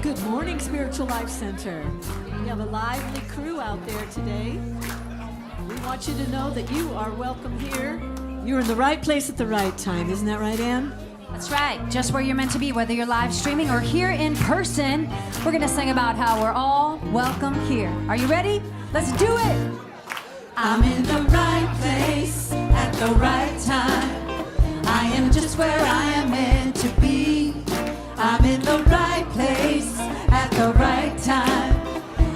Good morning, Spiritual Life Center. We have a lively crew out there today. We want you to know that you are welcome here. You're in the right place at the right time. Isn't that right, Ann? That's right. Just where you're meant to be, whether you're live streaming or here in person. We're going to sing about how we're all welcome here. Are you ready? Let's do it. I'm in the right place at the right time. I am just where I am meant to be. I'm in the right place at the right time.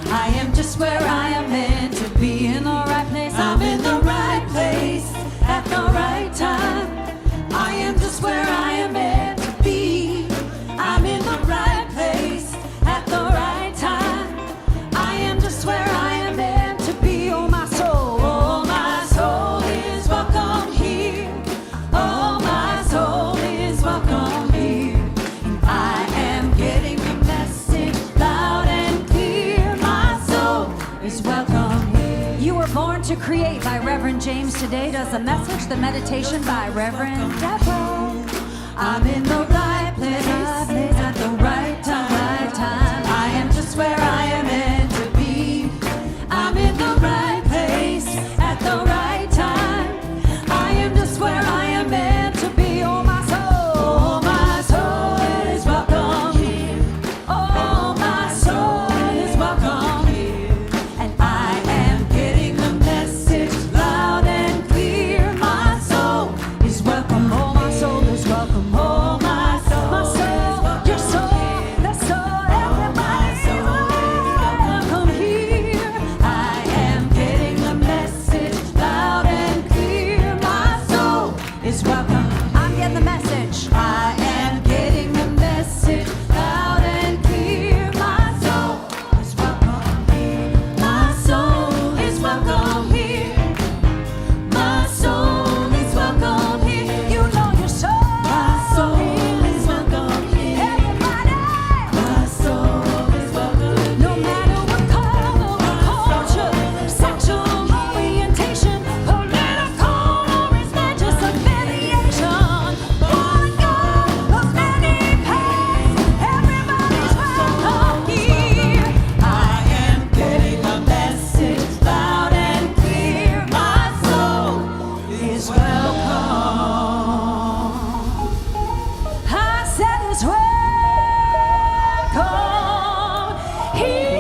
I am just where I am meant to be. In the right place. I'm in the right place at the right time. I am just where I am meant to be. I'm in the right place at the right time. I am just where I am meant to be. Oh, my soul is welcome here. Oh, my soul is welcome here. And I am getting the message loud and clear. My soul is welcome here. You were born to create by Reverend James. Today does the message, the meditation by Reverend Deborah. I'm in the right place at the right time. I am just where I am meant to be. I'm in the right place at the right time. I am just where I am meant to be. Oh, my soul is welcome here. Oh, my soul is welcome here. And I am getting the message loud and clear. My soul is welcome. Oh, my soul is welcome. Oh, my soul, your soul, the soul, everybody's welcome here. I am getting the message loud and clear. My soul is welcome. I'm getting the message. I am getting the message loud and clear. My soul is welcome here. My soul is welcome here. My soul is welcome here. You know your soul. My soul is welcome here. Everybody. My soul is welcome. No matter what color, culture, sexual orientation, political or religious affiliation. One God of many paths. Everybody's welcome here. I am getting the message loud and clear. My soul is welcome. I said it's welcome here.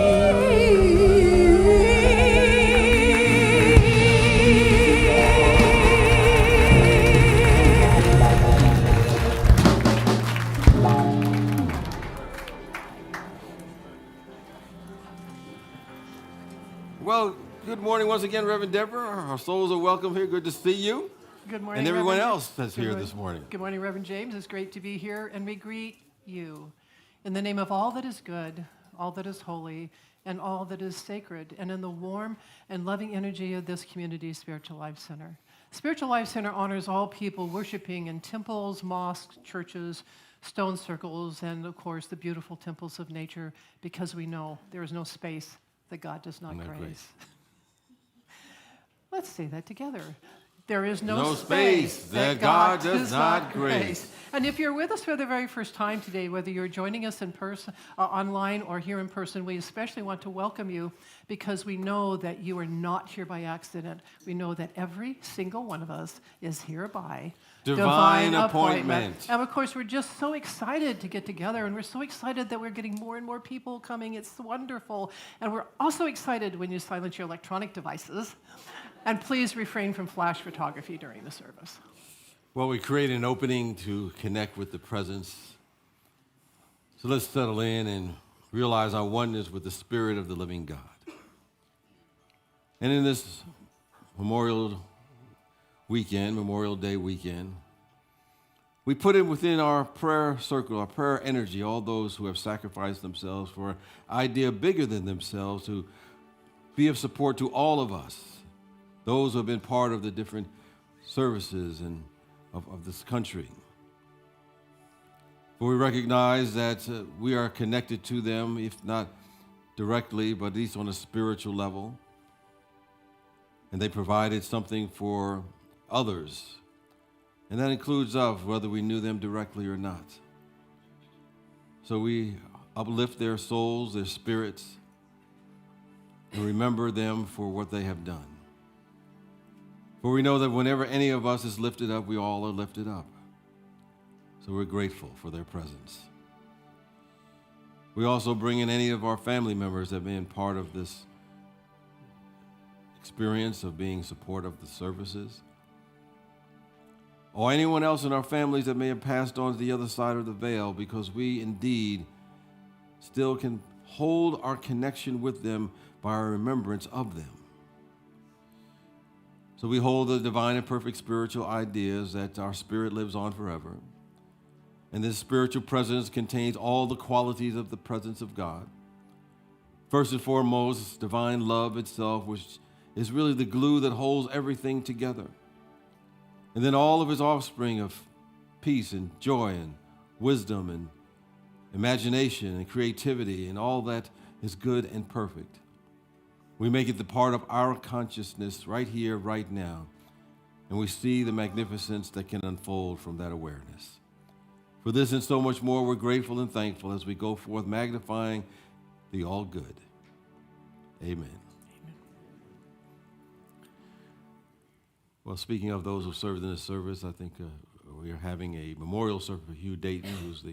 Well, good morning once again, Reverend Deborah. Our souls are welcome here. Good to see you. Good morning, And everyone Reverend. else that's Good here morning. this morning. Good morning, Reverend James. It's great to be here, and we greet you in the name of all that is good, all that is holy, and all that is sacred, and in the warm and loving energy of this community, Spiritual Life Center. Spiritual Life Center honors all people worshiping in temples, mosques, churches, stone circles, and of course, the beautiful temples of nature, because we know there is no space that God does not Not grace. grace. Let's say that together. There is no, No space that God does not grace. And if you're with us for the very first time today, whether you're joining us in person, online, or here in person, we especially want to welcome you because we know that you are not here by accident. We know that every single one of us is here by Divine appointment. And of course, we're just so excited to get together, and we're so excited that we're getting more and more people coming. It's wonderful. And we're also excited when you silence your electronic devices. And please refrain from flash photography during the service. Well, we create an opening to connect with the presence. So let's settle in and realize our oneness with the Spirit of the living God. And in this Memorial Day weekend, we put it within our prayer circle, our prayer energy, all those who have sacrificed themselves for an idea bigger than themselves to be of support to all of us, those who have been part of the different services and of this country. For we recognize that we are connected to them, if not directly, but at least on a spiritual level. And they provided something for others. And that includes us, whether we knew them directly or not. So we uplift their souls, their spirits, and remember them for what they have done. For we know that whenever any of us is lifted up, we all are lifted up. So we're grateful for their presence. We also bring in any of our family members that have been part of this experience of being support of the services, or anyone else in our families that may have passed on to the other side of the veil, because we indeed still can hold our connection with them by our remembrance of them. So we hold the divine and perfect spiritual ideas that our spirit lives on forever. And this spiritual presence contains all the qualities of the presence of God. First and foremost, divine love itself, which is really the glue that holds everything together. And then all of his offspring of peace and joy and wisdom and imagination and creativity and all that is good and perfect. We make it the part of our consciousness right here, right now, and we see the magnificence that can unfold from that awareness. For this and so much more, we're grateful and thankful as we go forth magnifying the all good. Amen. Well, speaking of those who served in this service, I think we are having a memorial service for Hugh Dayton, who's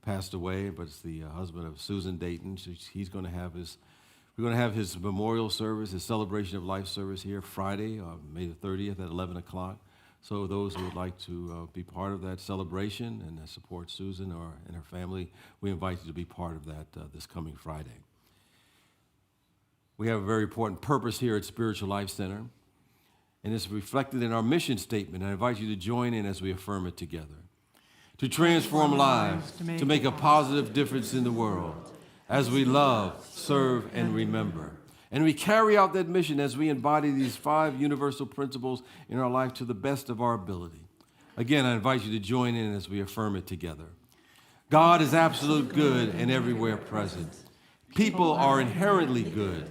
passed away, but it's the husband of Susan Dayton. He's going to have we're going to have his memorial service, his celebration of life service here Friday, May the 30th at 11 o'clock. So those who would like to be part of that celebration and support Susan and her family, we invite you to be part of that this coming Friday. We have a very important purpose here at Spiritual Life Center, and it's reflected in our mission statement. I invite you to join in as we affirm it together. To transform lives, to make a positive difference in the world, as we love, serve, and remember. And we carry out that mission as we embody these 5 universal principles in our life to the best of our ability. Again, I invite you to join in as we affirm it together. God is absolute good and everywhere present. People are inherently good.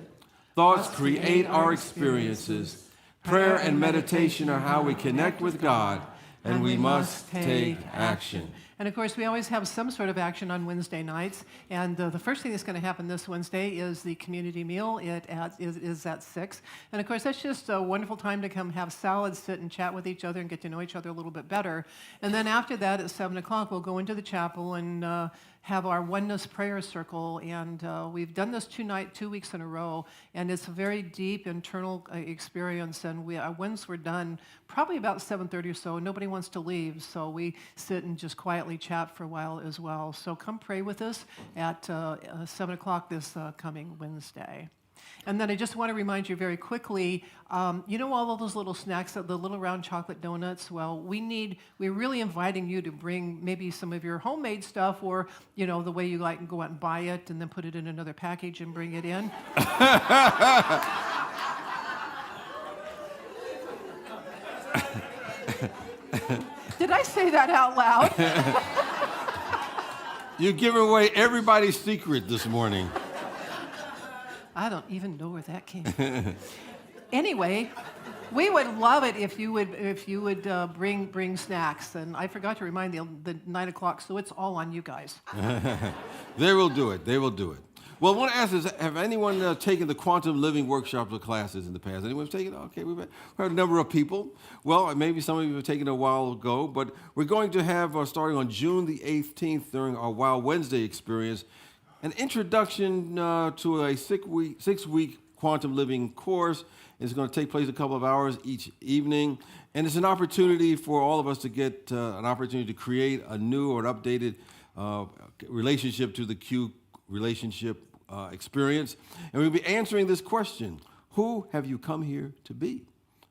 Thoughts create our experiences. Prayer and meditation are how we connect with God, and we must take action. And of course, we always have some sort of action on Wednesday nights. And the first thing that's going to happen this Wednesday is the community meal. It is at 6. And of course, that's just a wonderful time to come have salad, sit and chat with each other and get to know each other a little bit better. And then after that, at 7 o'clock, we'll go into the chapel and have our oneness prayer circle. And we've done this 2 weeks in a row. And it's a very deep internal experience. And once we're done, probably about 7:30 or so, nobody wants to leave. So we sit and just quietly chat for a while as well. So come pray with us at 7 o'clock this coming Wednesday. And then I just want to remind you very quickly, you know all of those little snacks, the little round chocolate donuts? Well, we're really inviting you to bring maybe some of your homemade stuff, or, you know, the way you like, and go out and buy it and then put it in another package and bring it in. Did I say that out loud? You're giving away everybody's secret this morning. I don't even know where that came from. Anyway, we would love it if you would bring snacks. And I forgot to remind the 9 o'clock, so it's all on you guys. They will do it. They will do it. Well, I want to ask is, have anyone taken the quantum living workshops or classes in the past? Anyone taken it? Okay, we've had a number of people. Well, maybe some of you have taken it a while ago, but we're going to have, starting on June the 18th, during our Wow Wednesday experience, an introduction to a 6-week quantum living course. It's going to take place a couple of hours each evening, and it's an opportunity for all of us to get an opportunity to create a new or an updated relationship to the Q relationship experience. And we'll be answering this question: who have you come here to be?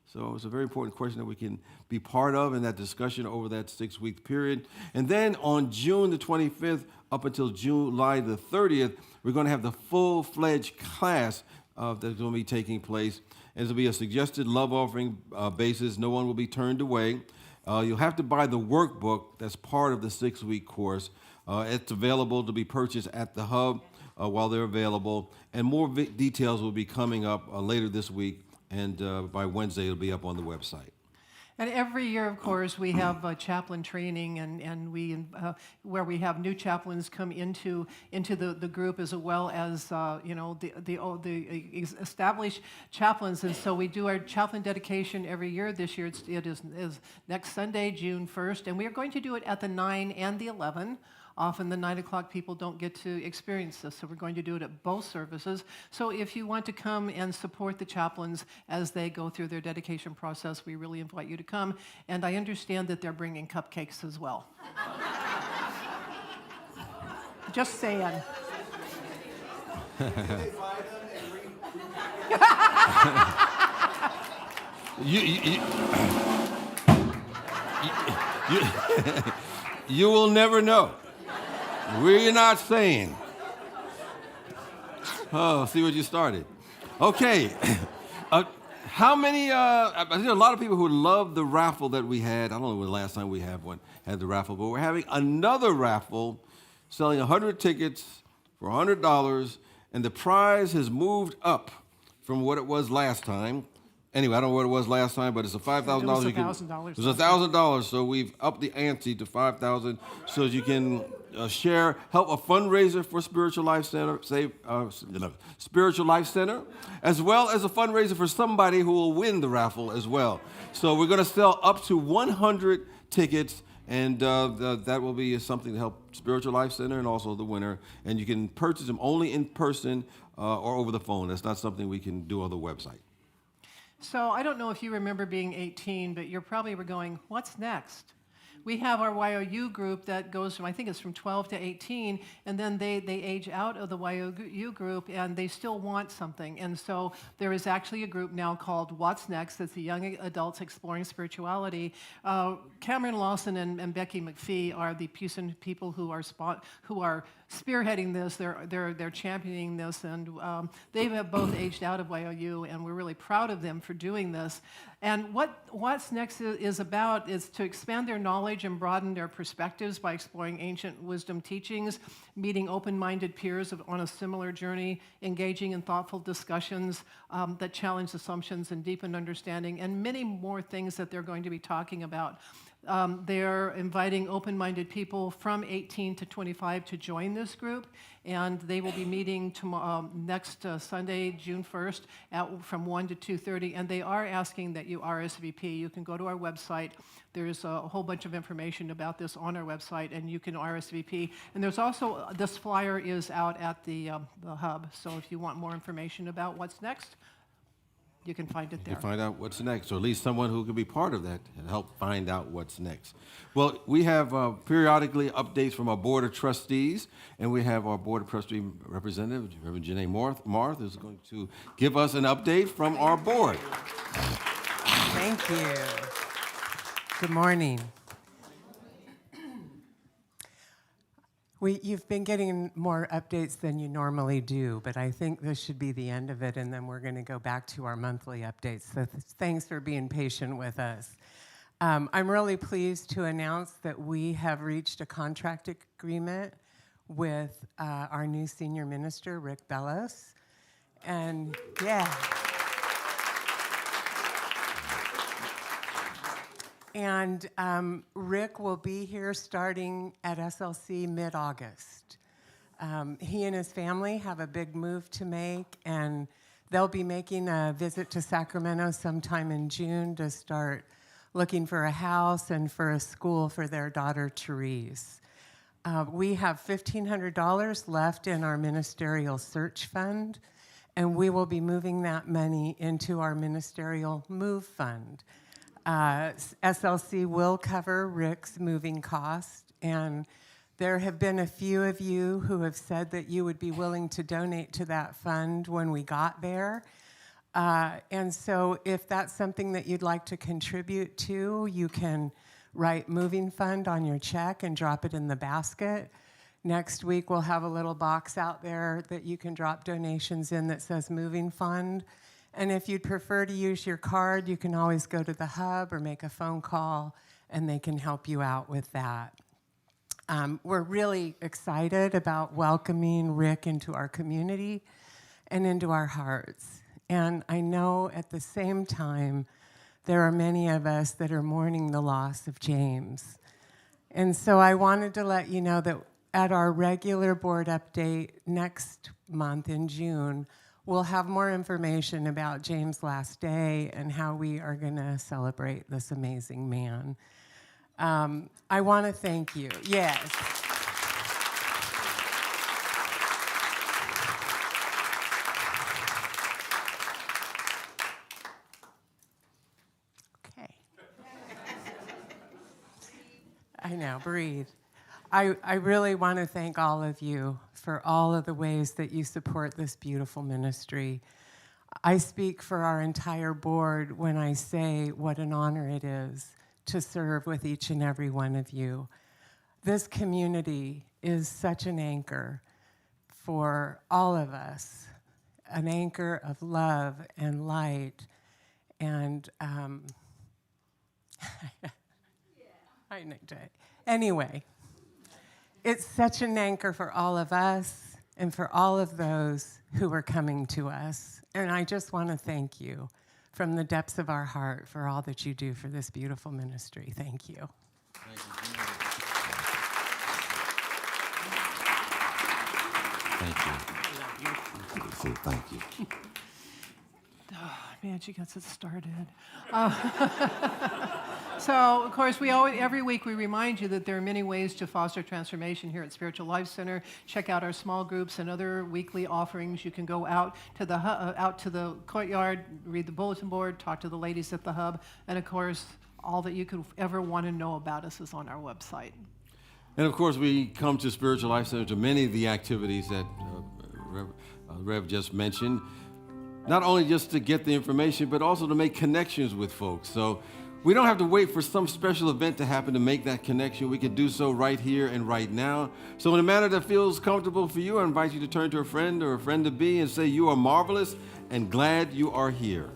So it's a very important question that we can be part of in that discussion over that 6-week period. And then on June the 25th up until July the 30th, we're going to have the full-fledged class that's going to be taking place. And it'll be a suggested love offering basis. No one will be turned away. You'll have to buy the workbook that's part of the 6-week course. It's available to be purchased at the hub while they're available. And more details will be coming up later this week. And by Wednesday, it'll be up on the website. And every year, of course, we have chaplain training, and we where we have new chaplains come into the group, as well as the established chaplains. And so we do our chaplain dedication every year. This year it is next Sunday, June 1st, and we are going to do it at the 9 and the 11. Often the 9 o'clock people don't get to experience this, so we're going to do it at both services. So if you want to come and support the chaplains as they go through their dedication process, we really invite you to come. And I understand that they're bringing cupcakes as well. Just saying. You will never know. We're not saying. Oh, see what you started. Okay. How many, there's a lot of people who love the raffle that we had. I don't know when the last time we had the raffle, but we're having another raffle, selling 100 tickets for $100, and the prize has moved up from what it was last time. Anyway, I don't know what it was last time, but it's a $5,000. It was $1,000. It was $1,000, so we've upped the ante to $5,000, so you can help a fundraiser for Spiritual Life Center, Spiritual Life Center, as well as a fundraiser for somebody who will win the raffle as well. So we're going to sell up to 100 tickets, and that will be something to help Spiritual Life Center and also the winner. And you can purchase them only in person or over the phone. That's not something we can do on the website. So I don't know if you remember being 18, but you probably were going, what's next? We have our YOU group that goes from, I think it's from 12 to 18, and then they age out of the YOU group, and they still want something. And so there is actually a group now called What's Next. That's the Young Adults Exploring Spirituality. Cameron Lawson and Becky McPhee are the people who are spearheading this. They're championing this, and they have both aged out of YOU, and we're really proud of them for doing this. And What's Next is about is to expand their knowledge and broaden their perspectives by exploring ancient wisdom teachings, meeting open-minded peers on a similar journey, engaging in thoughtful discussions that challenge assumptions and deepen understanding, and many more things that they're going to be talking about. They're inviting open-minded people from 18 to 25 to join this group, and they will be meeting next Sunday, June 1st, from 1 to 2:30, and they are asking that you RSVP. You can go to our website. There's a whole bunch of information about this on our website, and you can RSVP. And there's also, this flyer is out at the hub, so if you want more information about what's next, you can find it there. You find out what's next, or at least someone who can be part of that and help find out what's next. Well, we have periodically updates from our Board of Trustees, and we have our Board of Trustee representative, Reverend Janae Marth, is going to give us an update from our board. Thank you. Good morning. You've been getting more updates than you normally do, but I think this should be the end of it, and then we're going to go back to our monthly updates. So thanks for being patient with us. I'm really pleased to announce that we have reached a contract agreement with our new senior minister, Rick Bellos. And yeah. And Rick will be here starting at SLC mid-August. He and his family have a big move to make, and they'll be making a visit to Sacramento sometime in June to start looking for a house and for a school for their daughter, Therese. We have $1,500 left in our ministerial search fund, and we will be moving that money into our ministerial move fund. SLC will cover Rick's moving costs, and there have been a few of you who have said that you would be willing to donate to that fund when we got there. And so if that's something that you'd like to contribute to, you can write moving fund on your check and drop it in the basket. Next week, we'll have a little box out there that you can drop donations in that says moving fund. And if you'd prefer to use your card, you can always go to the hub or make a phone call, and they can help you out with that. We're really excited about welcoming Rick into our community and into our hearts. And I know at the same time there are many of us that are mourning the loss of James. And so I wanted to let you know that at our regular board update next month in June, we'll have more information about James' last day and how we are going to celebrate this amazing man. I want to thank you. Yes. Okay. I know, breathe. I really want to thank all of you for all of the ways that you support this beautiful ministry. I speak for our entire board when I say what an honor it is to serve with each and every one of you. This community is such an anchor for all of us, an anchor of love and light, and anyway, it's such an anchor for all of us and for all of those who are coming to us. And I just want to thank you from the depths of our heart for all that you do for this beautiful ministry. Thank you. Thank you. Thank you. Oh, man, she gets it started. So, of course, every week we remind you that there are many ways to foster transformation here at Spiritual Life Center. Check out our small groups and other weekly offerings. You can go out to the courtyard, read the bulletin board, talk to the ladies at the hub, and of course, all that you could ever want to know about us is on our website. And of course, we come to Spiritual Life Center to many of the activities that Rev just mentioned, not only just to get the information, but also to make connections with folks. So we don't have to wait for some special event to happen to make that connection. We can do so right here and right now. So in a manner that feels comfortable for you, I invite you to turn to a friend or a friend-to-be and say, you are marvelous and glad you are here.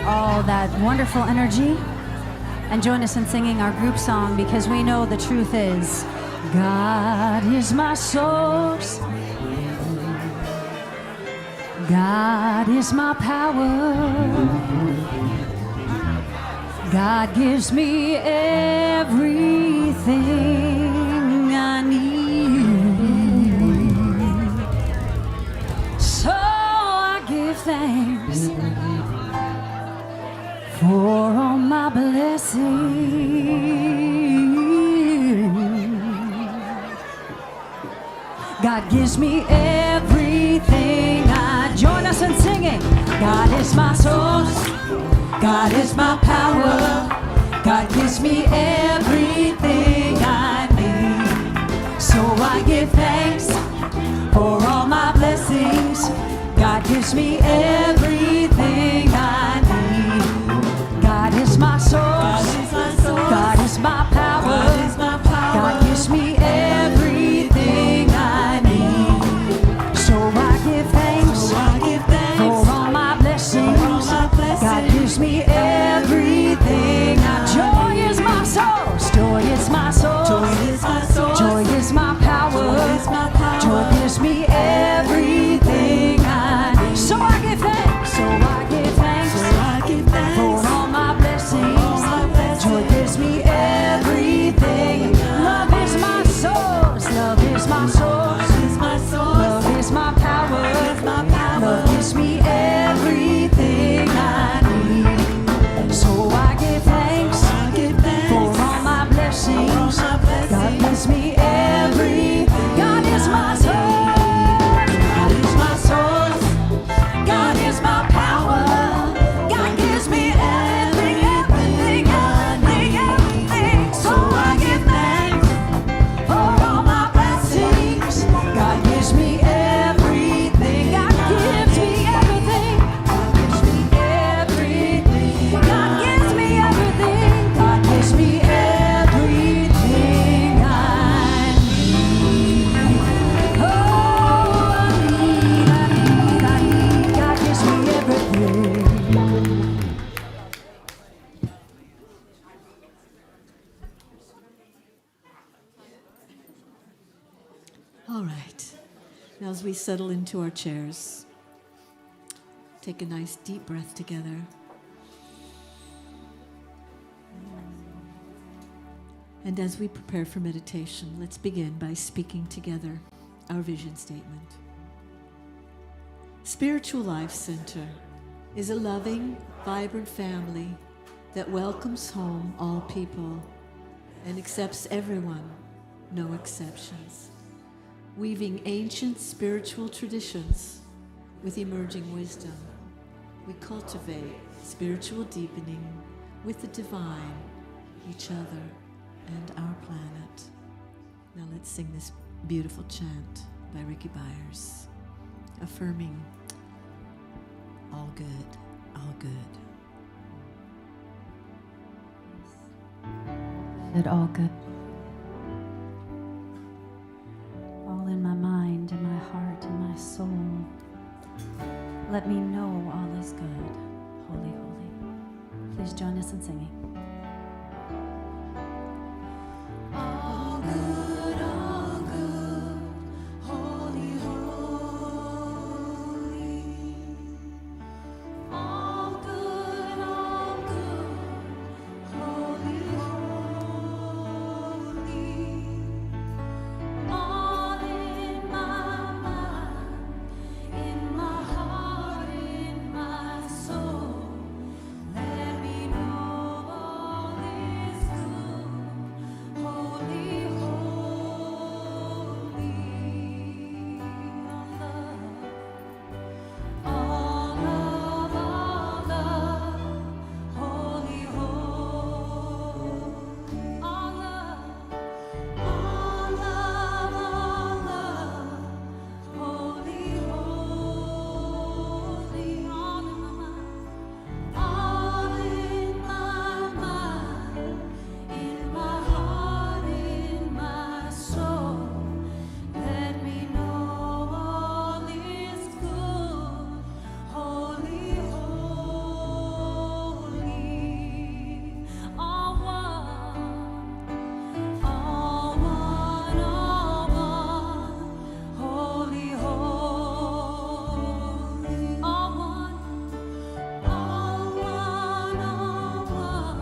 All that wonderful energy, and join us in singing our group song, because we know the truth is God is my source, God is my power, God gives me everything I need, so I give thanks for all my blessings. God gives me everything. Join us in singing. God is my source, God is my power, God gives me everything I need. So I give thanks for all my blessings. God gives me everything I need. God is my source, God is my power, God gives me everything I need. So I give thanks for all my blessings. God gives me everything Joy is my source, joy is my source, joy is my power, joy gives me everything I need. So I give thanks. All right. Now, as we settle into our chairs, take a nice deep breath together. And as we prepare for meditation, let's begin by speaking together our vision statement. Spiritual Life Center is a loving, vibrant family that welcomes home all people and accepts everyone, no exceptions, weaving ancient spiritual traditions with emerging wisdom. We cultivate spiritual deepening with the divine, each other, and our planet. Now let's sing this beautiful chant by Rickie Byars, affirming all good, all good. Good, all good. All in my mind and my heart and my soul. Let me know all is good. Holy, holy. Please join us in singing. All good, holy, holy. All good, holy, holy. All in my mind, in my heart, in my soul. Let me know all is good. Holy, holy, all love, all love, holy, holy, all love, all love, all love, holy, holy, all in my mind, in my heart, in my soul. Let me know all is good. Holy, holy, all one, all one, all one. Holy, holy, all one, all one, all one.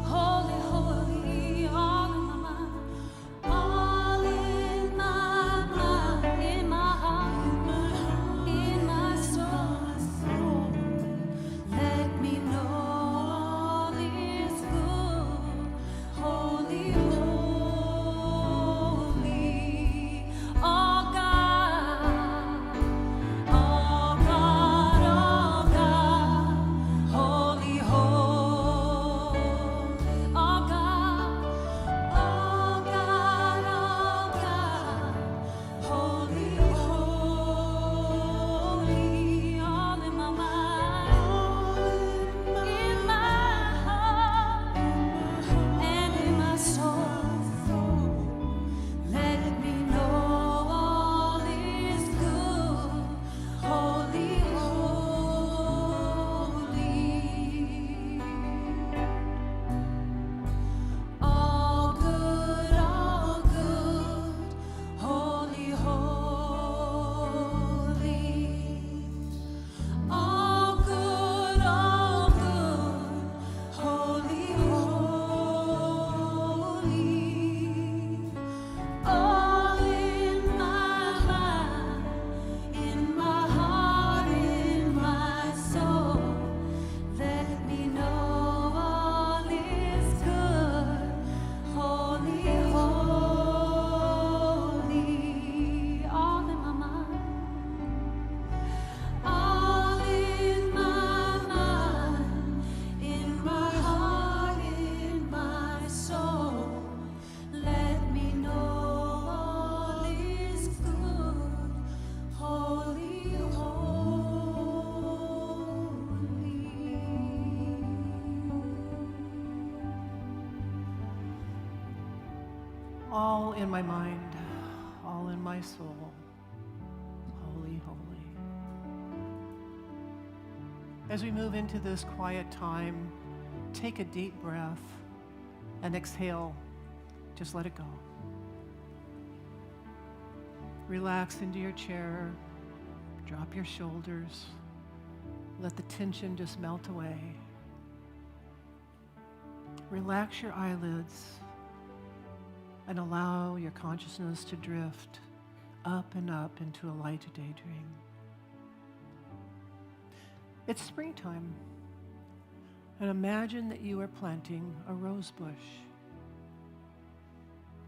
Holy, holy, all in my mind, all in my mind, in my heart, in my soul. Let me know all is good. Holy, holy, all God, all God, all God. Holy, holy, all God, all God, all God. Holy, holy, all in my mind, in my heart, and in my soul. Let me know all is good. Holy, holy. All good, holy, holy. All good, holy, holy. All in my mind, in my heart, in my soul. Let me know all is good. Holy, holy, all in my mind, all in my mind, in my heart, in my soul. Let me know all is good. Holy, All in my mind, all in my soul. Holy, holy. As we move into this quiet time, take a deep breath and exhale. Just let it go. Relax into your chair. Drop your shoulders. Let the tension just melt away. Relax your eyelids and allow your consciousness to drift up and up into a light daydream. It's springtime, and imagine that you are planting a rose bush.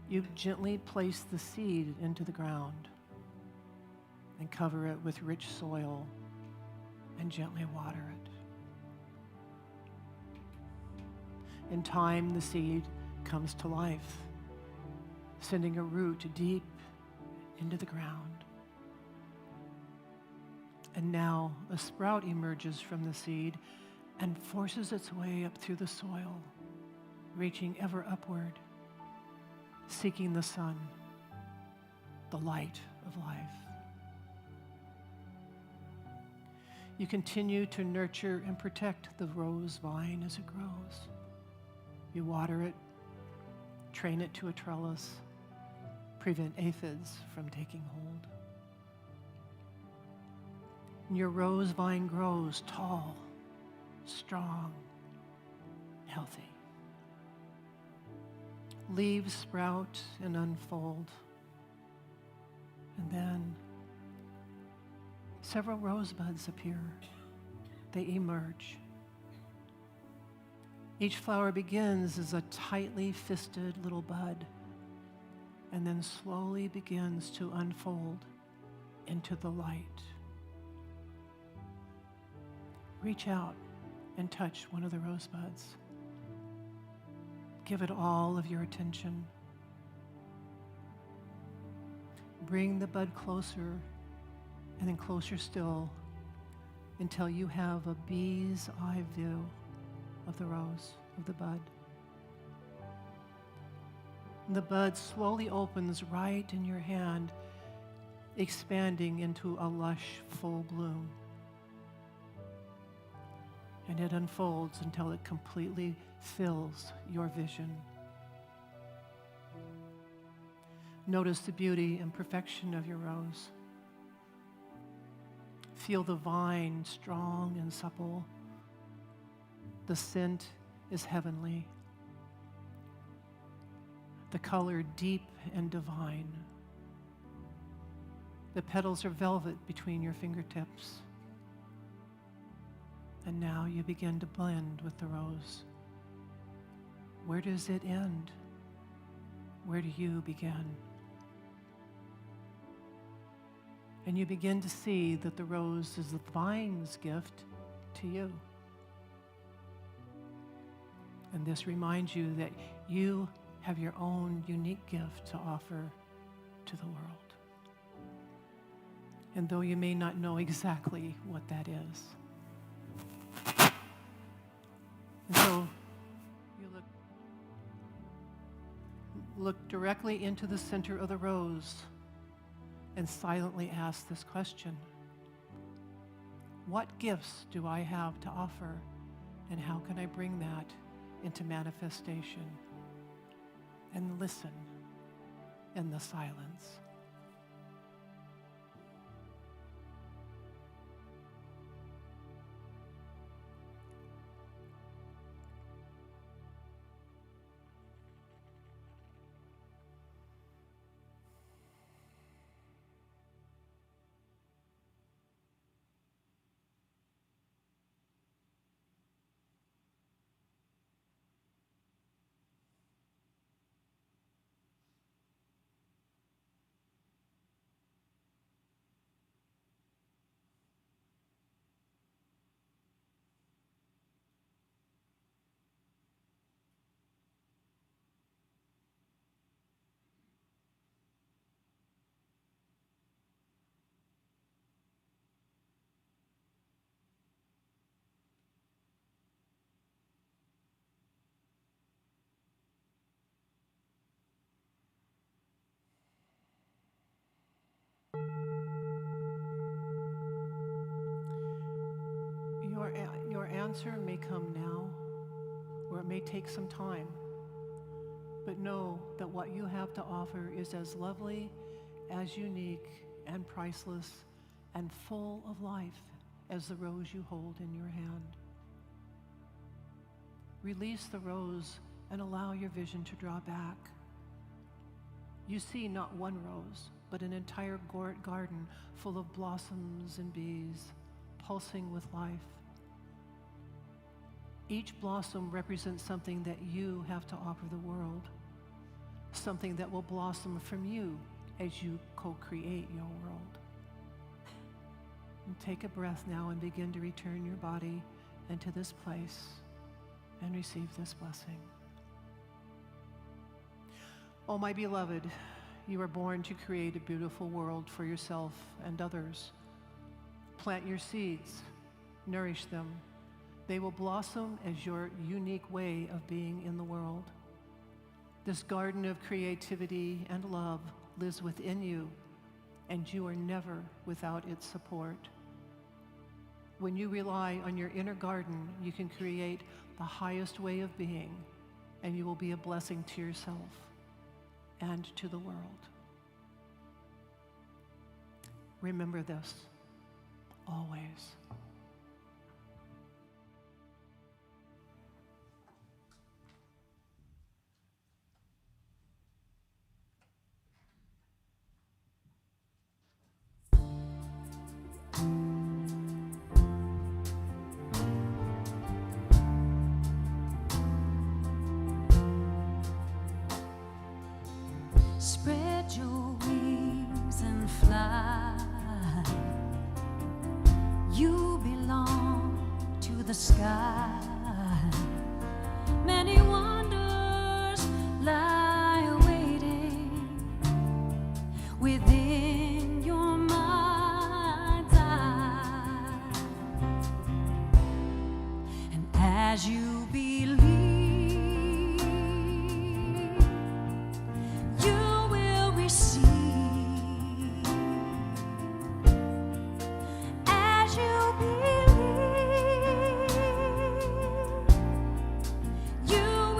You gently place the seed into the ground and cover it with rich soil and gently water it. In time, the seed comes to life, sending a root deep into the ground. And now a sprout emerges from the seed and forces its way up through the soil, reaching ever upward, seeking the sun, the light of life. You continue to nurture and protect the rose vine as it grows. You water it, train it to a trellis, prevent aphids from taking hold. And your rose vine grows tall, strong, healthy. Leaves sprout and unfold. And then several rosebuds appear. They emerge. Each flower begins as a tightly fisted little bud and then slowly begins to unfold into the light. Reach out and touch one of the rosebuds. Give it all of your attention. Bring the bud closer and then closer still until you have a bee's eye view of the rose, of the bud. And the bud slowly opens right in your hand, expanding into a lush, full bloom. And it unfolds until it completely fills your vision. Notice the beauty and perfection of your rose. Feel the vine strong and supple. The scent is heavenly. The color deep and divine. The petals are velvet between your fingertips. And now you begin to blend with the rose. Where does it end? Where do you begin? And you begin to see that the rose is the vine's gift to you. And this reminds you that you have your own unique gift to offer to the world. And though you may not know exactly what that is, and so you look directly into the center of the rose and silently ask this question: what gifts do I have to offer, and how can I bring that into manifestation? And listen in the silence. Your answer may come now, or it may take some time. But know that what you have to offer is as lovely as unique and priceless and full of life as the rose you hold in your hand. Release the rose and allow your vision to draw back. You see not one rose, but an entire garden full of blossoms and bees, pulsing with life. Each blossom represents something that you have to offer the world, something that will blossom from you as you co-create your world. And take a breath now and begin to return your body into this place and receive this blessing. Oh, my beloved, you are born to create a beautiful world for yourself and others. Plant your seeds, nourish them. They will blossom as your unique way of being in the world. This garden of creativity and love lives within you, and you are never without its support. When you rely on your inner garden, you can create the highest way of being, and you will be a blessing to yourself and to the world. Remember this, always. Spread your wings and fly. You belong to the sky. Many wonders lie waiting within your mind's eye. And as you believe, you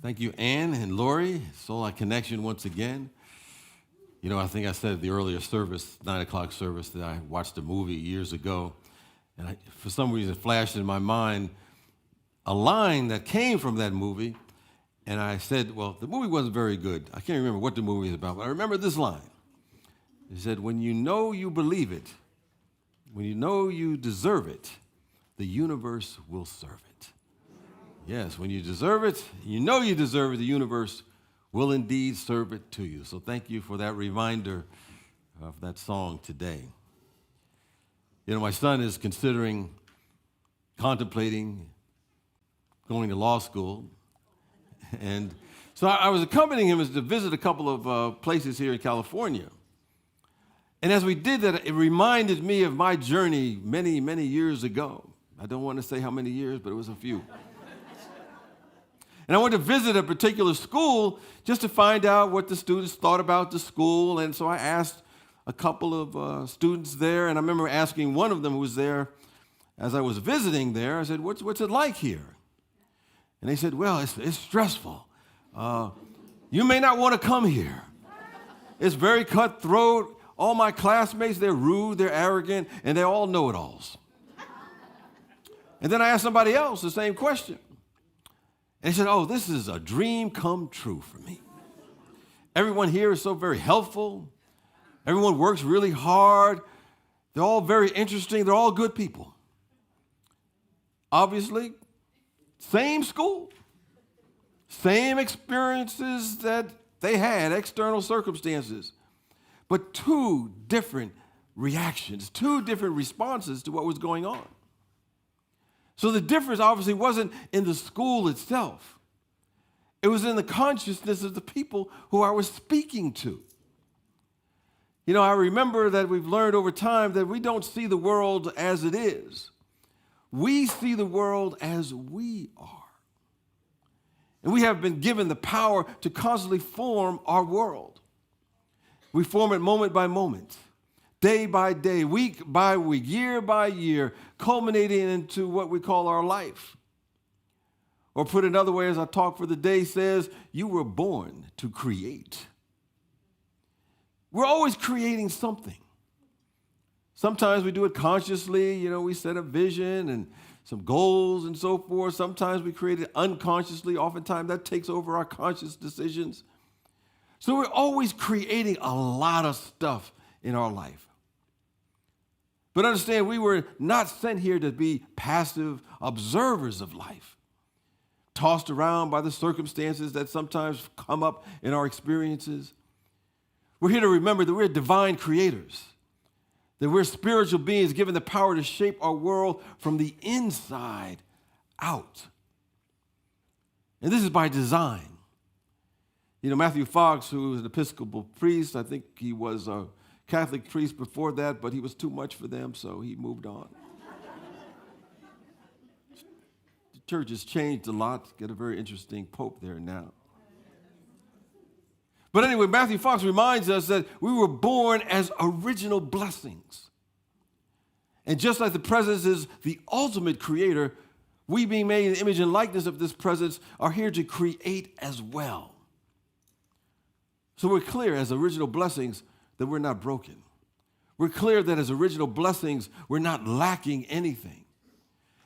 Thank you, Ann and Lori. Soul Light Connection once again. You know, I think I said at the earlier service, 9 o'clock service, that I watched a movie years ago, and for some reason it flashed in my mind a line that came from that movie, and I said, well, the movie wasn't very good. I can't remember what the movie is about, but I remember this line. It said, when you know you believe it, when you know you deserve it, the universe will serve it. Yes, when you deserve it, you know you deserve it, the universe will indeed serve it to you. So thank you for that reminder of that song today. You know, my son is contemplating going to law school. And so I was accompanying him to visit a couple of places here in California. And as we did that, it reminded me of my journey many, many years ago. I don't want to say how many years, but it was a few. And I went to visit a particular school just to find out what the students thought about the school. And so I asked a couple of students there, and I remember asking one of them who was there as I was visiting there, I said, what's it like here? And they said, well, it's stressful. You may not want to come here. It's very cutthroat. All my classmates, they're rude, they're arrogant, and they're all know-it-alls. And then I asked somebody else the same question. And he said, oh, this is a dream come true for me. Everyone here is so very helpful. Everyone works really hard. They're all very interesting. They're all good people. Obviously, same school, same experiences that they had, external circumstances, but two different reactions, two different responses to what was going on. So the difference obviously wasn't in the school itself. It was in the consciousness of the people who I was speaking to. You know, I remember that we've learned over time that we don't see the world as it is. We see the world as we are. And we have been given the power to constantly form our world. We form it moment by moment, day by day, week by week, year by year, culminating into what we call our life. Or put another way, as our talk for the day says, you were born to create. We're always creating something. Sometimes we do it consciously, you know, we set a vision and some goals and so forth. Sometimes we create it unconsciously. Oftentimes that takes over our conscious decisions. So we're always creating a lot of stuff in our life. But understand, we were not sent here to be passive observers of life, tossed around by the circumstances that sometimes come up in our experiences. We're here to remember that we're divine creators, that we're spiritual beings given the power to shape our world from the inside out. And this is by design. You know, Matthew Fox, who was an Episcopal priest, I think he was a Catholic priest before that, but he was too much for them, so he moved on. The church has changed a lot. Got a very interesting pope there now. But anyway, Matthew Fox reminds us that we were born as original blessings. And just like the presence is the ultimate creator, we being made in the image and likeness of this presence are here to create as well. So we're clear as original blessings that we're not broken. We're clear that as original blessings, we're not lacking anything.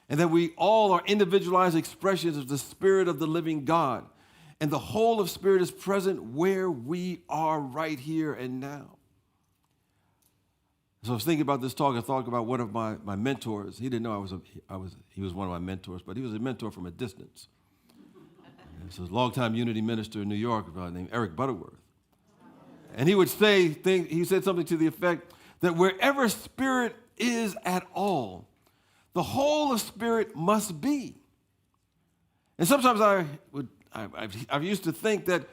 And that we all are individualized expressions of the Spirit of the living God. And the whole of Spirit is present where we are right here and now. So I was thinking about this talk. I thought about one of my mentors. He didn't know he was one of my mentors, but he was a mentor from a distance. This was a longtime Unity minister in New York named Eric Butterworth. And he would say he said something to the effect that wherever Spirit is at all, the whole of Spirit must be. And sometimes I've used to think that,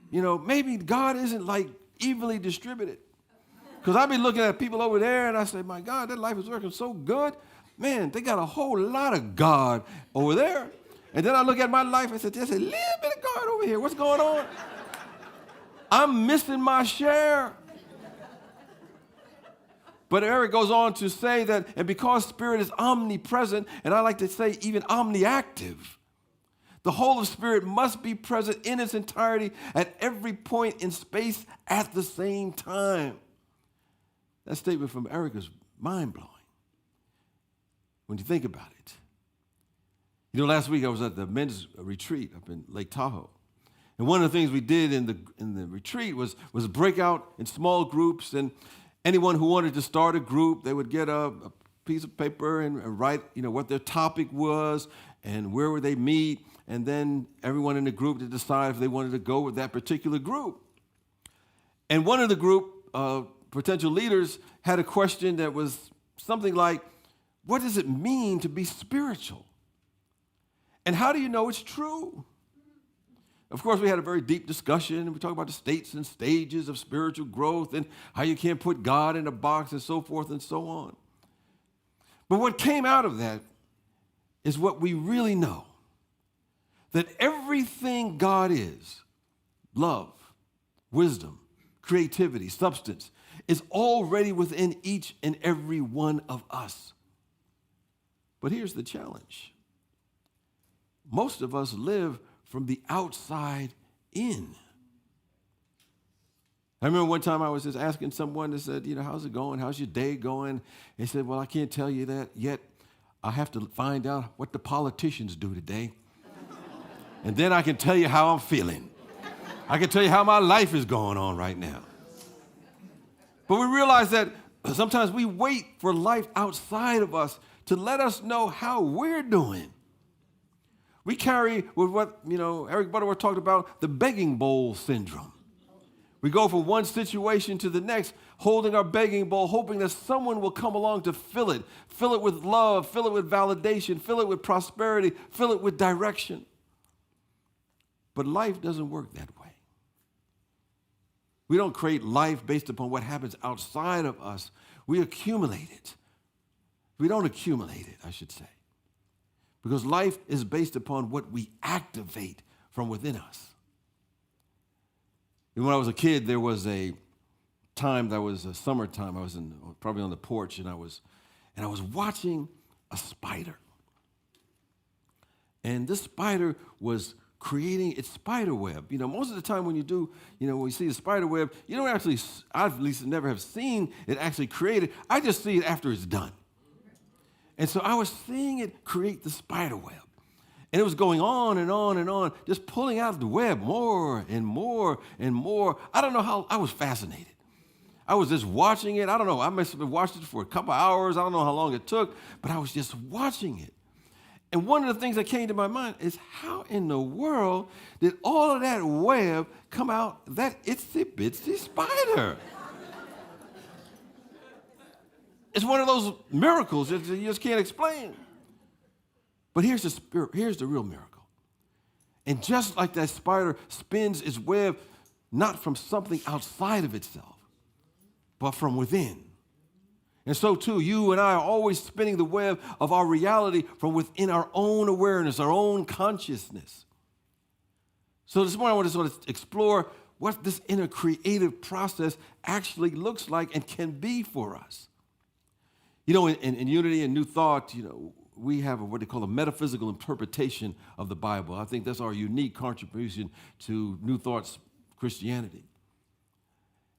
you know, maybe God isn't like evenly distributed. Because I've been looking at people over there and I say, my God, that life is working so good. Man, they got a whole lot of God over there. And then I look at my life and say, there's a little bit of God over here. What's going on? I'm missing my share. But Eric goes on to say that, and because Spirit is omnipresent, and I like to say even omniactive, The Holy Spirit must be present in its entirety at every point in space at the same time. That statement from Eric is mind-blowing when you think about it. You know, last week I was at the men's retreat up in Lake Tahoe. And one of the things we did in the retreat was break out in small groups, and anyone who wanted to start a group, they would get a piece of paper and write, what their topic was and where would they meet, and then everyone in the group to decide if they wanted to go with that particular group. And one of the group potential leaders had a question that was something like, what does it mean to be spiritual? And how do you know it's true? Of course, we had a very deep discussion. We talked about the states and stages of spiritual growth and how you can't put God in a box and so forth and so on. But what came out of that is what we really know, that everything God is, love, wisdom, creativity, substance, is already within each and every one of us. But here's the challenge. Most of us live from the outside in. I remember one time I was just asking someone that said, how's it going? How's your day going? They said, well, I can't tell you that yet. I have to find out what the politicians do today. And then I can tell you how I'm feeling. I can tell you how my life is going on right now. But we realize that sometimes we wait for life outside of us to let us know how we're doing. We carry with what, Eric Butterworth talked about, the begging bowl syndrome. We go from one situation to the next, holding our begging bowl, hoping that someone will come along to fill it with love, fill it with validation, fill it with prosperity, fill it with direction. But life doesn't work that way. We don't create life based upon what happens outside of us. We accumulate it. We don't accumulate it, I should say. Because life is based upon what we activate from within us. And when I was a kid, there was a time that was a summertime. I was probably on the porch, and I was watching a spider. And this spider was creating its spider web. Most of the time when when you see a spider web, you don't actually, I at least never have seen it actually created. I just see it after it's done. And so I was seeing it create the spider web. And it was going on and on and on, just pulling out the web more and more and more. I don't know how, I was fascinated. I was just watching it. I don't know, I must have watched it for a couple hours. I don't know how long it took, but I was just watching it. And one of the things that came to my mind is how in the world did all of that web come out that itsy-bitsy spider? It's one of those miracles that you just can't explain. But here's the real miracle. And just like that spider spins its web, not from something outside of itself, but from within. And so too, you and I are always spinning the web of our reality from within our own awareness, our own consciousness. So this morning I want to sort of explore what this inner creative process actually looks like and can be for us. In Unity and New Thought, we have what they call a metaphysical interpretation of the Bible. I think that's our unique contribution to New Thought's Christianity.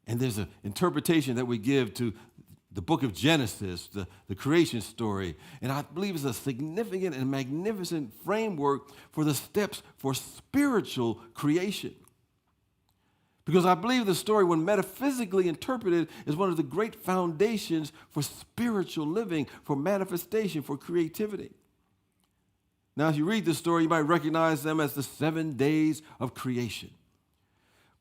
And there's an interpretation that we give to the book of Genesis, the creation story. And I believe it's a significant and magnificent framework for the steps for spiritual creation. Because I believe the story, when metaphysically interpreted, is one of the great foundations for spiritual living, for manifestation, for creativity. Now, as you read this story, you might recognize them as the 7 days of creation.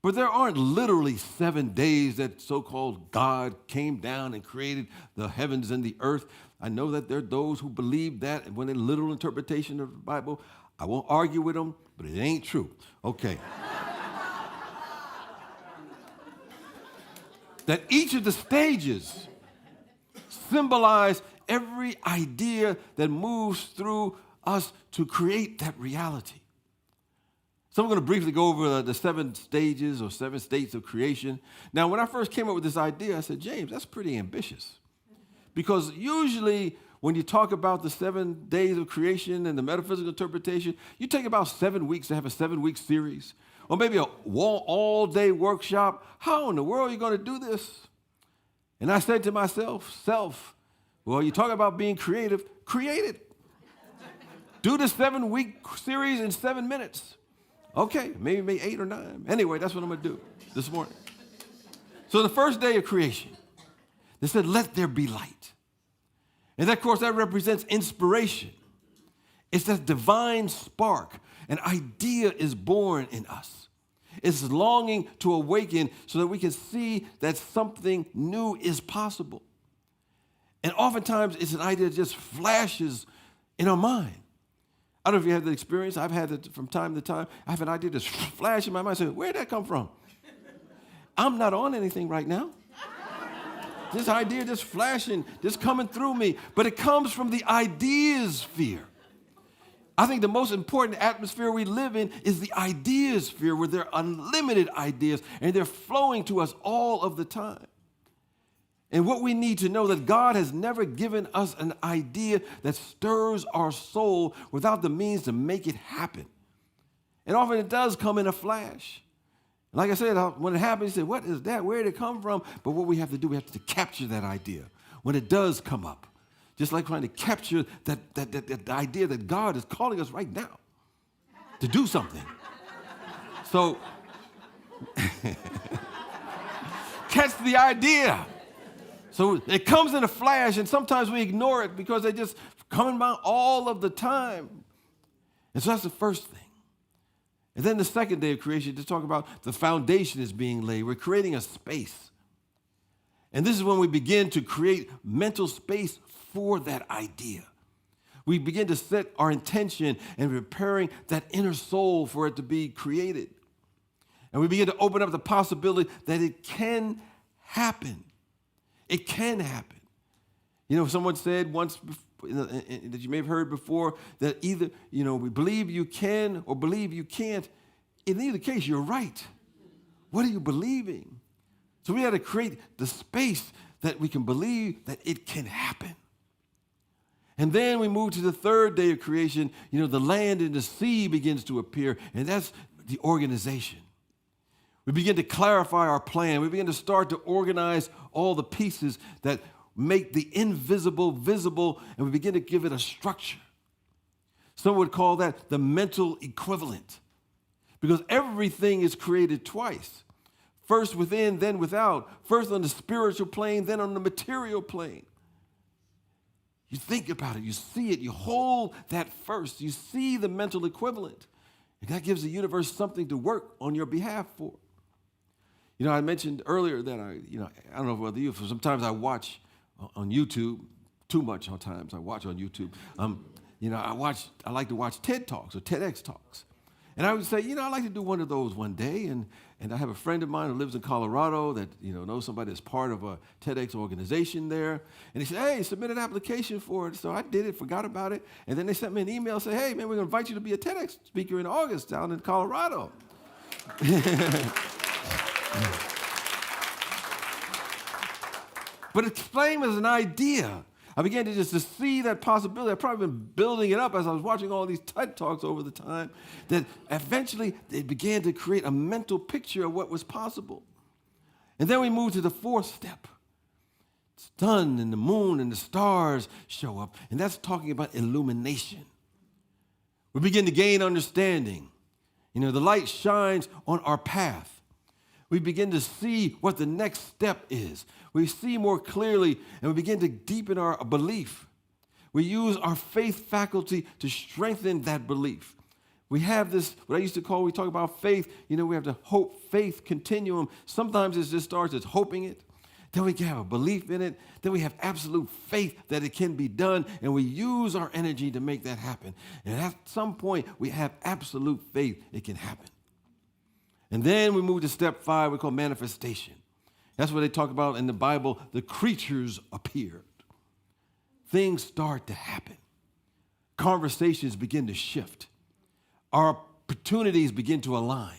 But there aren't literally 7 days that so-called God came down and created the heavens and the earth. I know that there are those who believe that, and when a literal interpretation of the Bible, I won't argue with them, but it ain't true. Okay. That each of the stages symbolize every idea that moves through us to create that reality. So I'm going to briefly go over the 7 stages or 7 states of creation. Now, when I first came up with this idea, I said, James, that's pretty ambitious. Because usually when you talk about the 7 days of creation and the metaphysical interpretation, you take about 7 weeks to have a 7-week series, or maybe a all-day workshop. How in the world are you going to do this? And I said to myself, well, you talk about being creative, create it. Do the 7-week series in 7 minutes. Okay, maybe 8 or 9. Anyway, that's what I'm going to do this morning. So the first day of creation, they said, let there be light. And of course, that represents inspiration. It's that divine spark. An idea is born in us. It's longing to awaken so that we can see that something new is possible. And oftentimes, it's an idea that just flashes in our mind. I don't know if you have that experience. I've had it from time to time. I have an idea just flash in my mind. I say, where'd that come from? I'm not on anything right now. This idea just flashing, just coming through me. But it comes from the ideas sphere. I think the most important atmosphere we live in is the ideas sphere, where there are unlimited ideas, and they're flowing to us all of the time. And what we need to know that God has never given us an idea that stirs our soul without the means to make it happen. And often it does come in a flash. Like I said, when it happens, you say, what is that? Where did it come from? But what we have to do, we have to capture that idea when it does come up. Just like trying to capture that idea that God is calling us right now to do something. So, catch the idea. So it comes in a flash, and sometimes we ignore it because they just come about all of the time. And so that's the first thing. And then the second day of creation, to talk about the foundation is being laid. We're creating a space. And this is when we begin to create mental space for that idea. We begin to set our intention and preparing that inner soul for it to be created. And we begin to open up the possibility that it can happen. It can happen. You know, someone said once that you may have heard before that either, we believe you can or believe you can't. In either case, you're right. What are you believing? So we had to create the space that we can believe that it can happen. And then we move to the third day of creation. The land and the sea begins to appear, and that's the organization. We begin to clarify our plan. We begin to start to organize all the pieces that make the invisible visible, and we begin to give it a structure. Some would call that the mental equivalent, because everything is created twice. First within, then without. First on the spiritual plane, then on the material plane. You think about it, you see it, you hold that first. You see the mental equivalent. And that gives the universe something to work on your behalf for. I mentioned earlier that I don't know whether you, sometimes I watch on YouTube, too much sometimes I watch on YouTube. I like to watch TED Talks or TEDx Talks. And I would say, I'd like to do one of those one day. And I have a friend of mine who lives in Colorado that, knows somebody that's part of a TEDx organization there. And he said, hey, submit an application for it. So I did it, forgot about it. And then they sent me an email saying, hey, man, we're going to invite you to be a TEDx speaker in August down in Colorado. But it's framed as an idea. I began to see that possibility. I've probably been building it up as I was watching all these TED Talks over the time, that eventually it began to create a mental picture of what was possible. And then we moved to the fourth step. The sun and the moon and the stars show up, and that's talking about illumination. We begin to gain understanding. The light shines on our path. We begin to see what the next step is. We see more clearly, and we begin to deepen our belief. We use our faith faculty to strengthen that belief. We have this, what I used to call, we talk about faith, we have the hope-faith continuum. Sometimes it just starts as hoping it. Then we can have a belief in it. Then we have absolute faith that it can be done, and we use our energy to make that happen. And at some point, we have absolute faith it can happen. And then we move to step 5, we call manifestation. That's what they talk about in the Bible. The creatures appeared. Things start to happen. Conversations begin to shift. Our opportunities begin to align.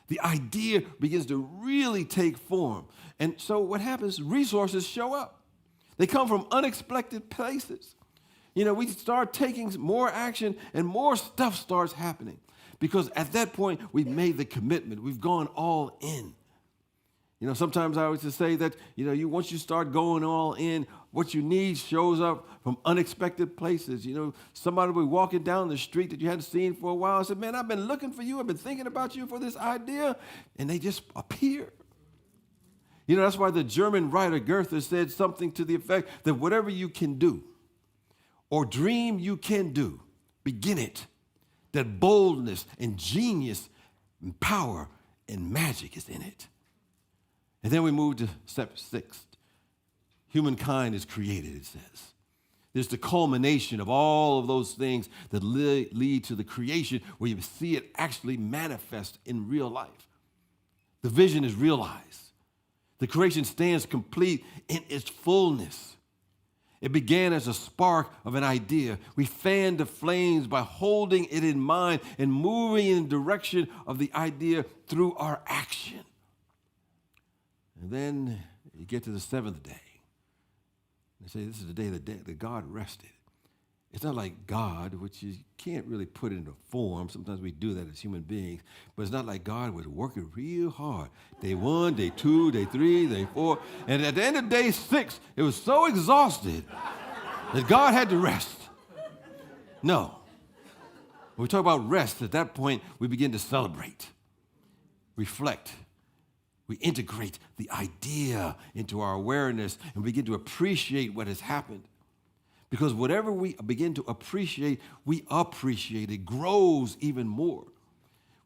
The idea begins to really take form. And so what happens, resources show up. They come from unexpected places. You know, we start taking more action and more stuff starts happening. Because at that point, we've made the commitment. We've gone all in. You know, sometimes I always just say that, once you start going all in, what you need shows up from unexpected places. You know, somebody will be walking down the street that you hadn't seen for a while and said, man, I've been looking for you. I've been thinking about you for this idea. And they just appear. You know, that's why the German writer Goethe said something to the effect that whatever you can do or dream you can do, begin it. That boldness and genius and power and magic is in it. And then we move to step 6. Humankind is created, it says. There's the culmination of all of those things that lead to the creation where you see it actually manifest in real life. The vision is realized. The creation stands complete in its fullness. It began as a spark of an idea. We fanned the flames by holding it in mind and moving in the direction of the idea through our action. And then you get to the 7th day. They say this is the day that God rested. It's not like God, which you can't really put into form. Sometimes we do that as human beings. But it's not like God was working real hard. Day 1, day 2, day 3, day 4. And at the end of day 6, it was so exhausted that God had to rest. No. When we talk about rest, at that point, we begin to celebrate, reflect. We integrate the idea into our awareness and begin to appreciate what has happened. Because whatever we begin to appreciate, we appreciate. It grows even more.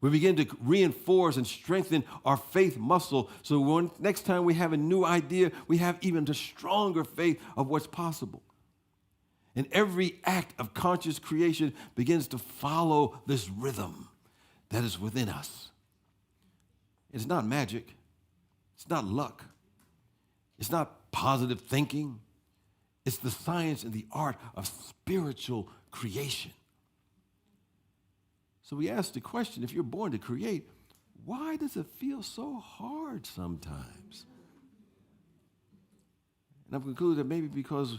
We begin to reinforce and strengthen our faith muscle so when next time we have a new idea, we have even a stronger faith of what's possible. And every act of conscious creation begins to follow this rhythm that is within us. It's not magic. It's not luck. It's not positive thinking. It's the science and the art of spiritual creation. So we ask the question, if you're born to create, why does it feel so hard sometimes? And I've concluded that maybe because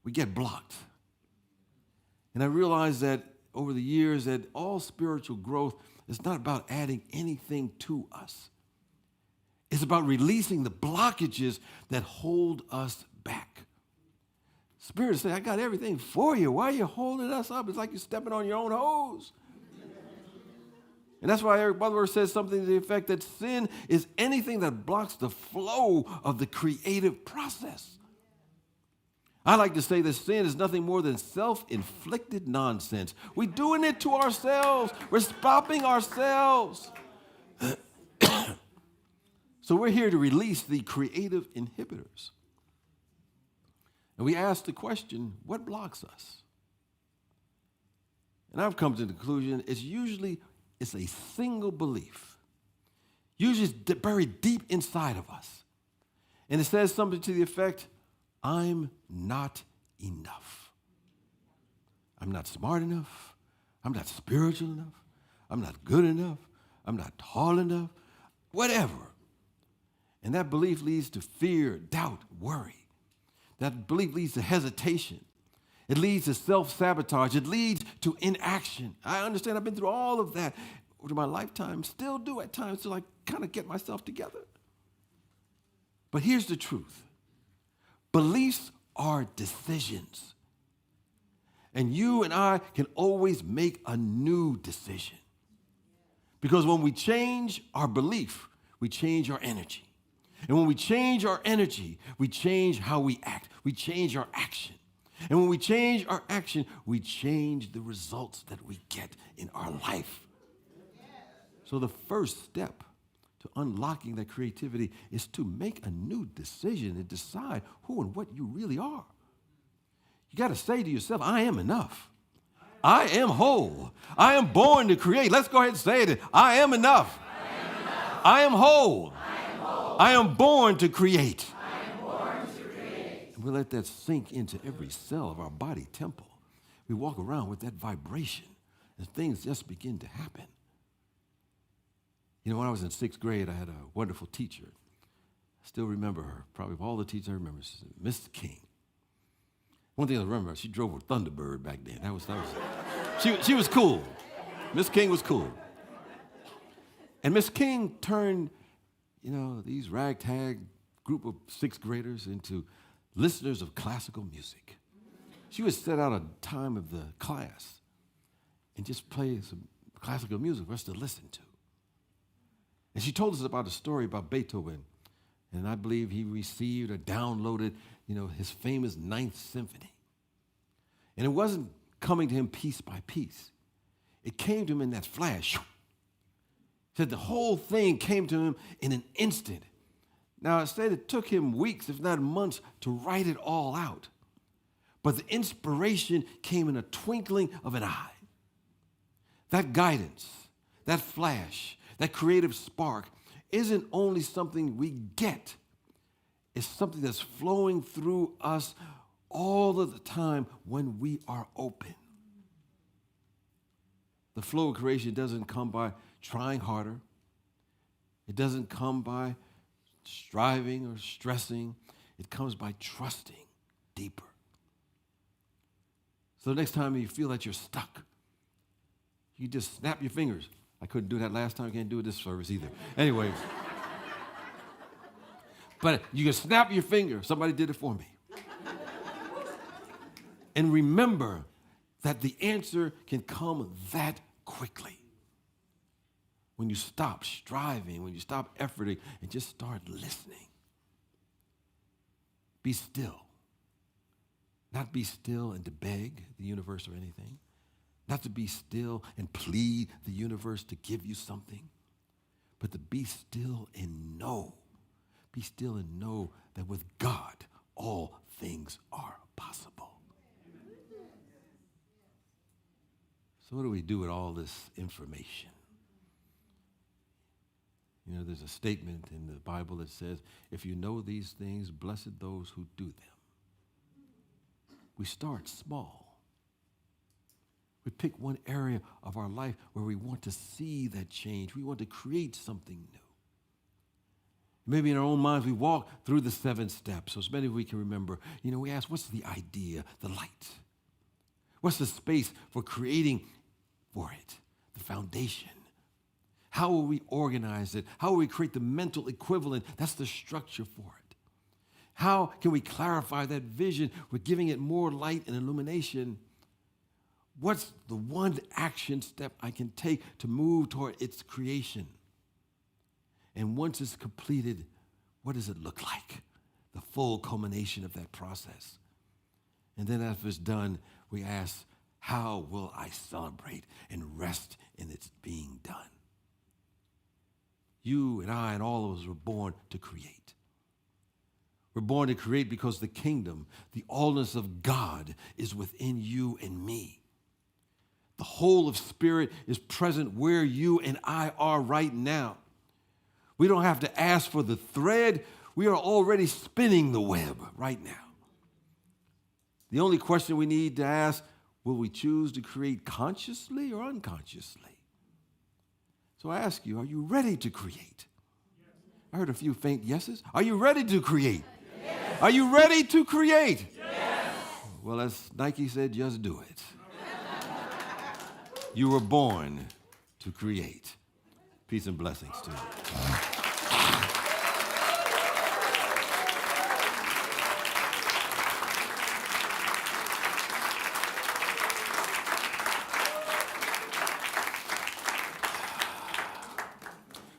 we get blocked. And I realize that over the years that all spiritual growth is not about adding anything to us. It's about releasing the blockages that hold us back. Spirit say, I got everything for you. Why are you holding us up? It's like you're stepping on your own hose. And that's why Eric Butler says something to the effect that sin is anything that blocks the flow of the creative process. I like to say that sin is nothing more than self-inflicted nonsense. We're doing it to ourselves. We're stopping ourselves. So we're here to release the creative inhibitors. And we ask the question, what blocks us? And I've come to the conclusion it's a single belief. Usually it's buried deep inside of us. And it says something to the effect, I'm not enough. I'm not smart enough. I'm not spiritual enough. I'm not good enough. I'm not tall enough. Whatever. And that belief leads to fear, doubt, worry. That belief leads to hesitation. It leads to self-sabotage. It leads to inaction. I understand I've been through all of that over my lifetime, still do at times till I kind of get myself together. But here's the truth. Beliefs are decisions. And you and I can always make a new decision. Because when we change our belief, we change our energy. And when we change our energy, we change how we act. We change our action. And when we change our action, we change the results that we get in our life. So the first step to unlocking that creativity is to make a new decision and decide who and what you really are. You got to say to yourself, I am enough. I am whole. I am born to create. Let's go ahead and say it. I am enough. I am whole. I am born to create. And we let that sink into every cell of our body temple. We walk around with that vibration, and things just begin to happen. You know, when I was in 6th grade, I had a wonderful teacher. I still remember her. Probably of all the teachers I remember, Miss King. One thing I remember, she drove a Thunderbird back then. She was cool. Miss King was cool. And Miss King turned, these ragtag group of sixth graders into listeners of classical music. She would set out a time of the class and just play some classical music for us to listen to. And she told us about a story about Beethoven. And I believe he received or downloaded, his famous Ninth Symphony. And it wasn't coming to him piece by piece. It came to him in that flash. He said the whole thing came to him in an instant. Now, it said it took him weeks, if not months, to write it all out. But the inspiration came in a twinkling of an eye. That guidance, that flash, that creative spark isn't only something we get, it's something that's flowing through us all of the time when we are open. The flow of creation doesn't come by trying harder. It doesn't come by striving or stressing. It comes by trusting deeper. So the next time you feel that you're stuck, you just snap your fingers. I couldn't do that last time. I can't do it this service either. Anyway. But you can snap your finger. Somebody did it for me. And remember that the answer can come that quickly. When you stop striving, when you stop efforting, and just start listening. Be still. Not be still and to beg the universe or anything. Not to be still and plead the universe to give you something, but to be still and know. Be still and know that with God, all things are possible. So what do we do with all this information? There's a statement in the Bible that says, if you know these things, blessed those who do them. We start small. We pick one area of our life where we want to see that change. We want to create something new. Maybe in our own minds, we walk through the 7 steps. So as many as we can remember, we ask, what's the idea, the light? What's the space for creating for it, the foundation? How will we organize it? How will we create the mental equivalent? That's the structure for it. How can we clarify that vision with giving it more light and illumination? What's the one action step I can take to move toward its creation? And once it's completed, what does it look like? The full culmination of that process. And then after it's done, we ask, how will I celebrate and rest in its being done? You and I and all of us were born to create. We're born to create because the kingdom, the allness of God is within you and me. The whole of Spirit is present where you and I are right now. We don't have to ask for the thread. We are already spinning the web right now. The only question we need to ask, will we choose to create consciously or unconsciously? So I ask you, are you ready to create? I heard a few faint yeses. Are you ready to create? Yes. Are you ready to create? Yes. Well, as Nike said, just do it. You were born to create. Peace and blessings to you.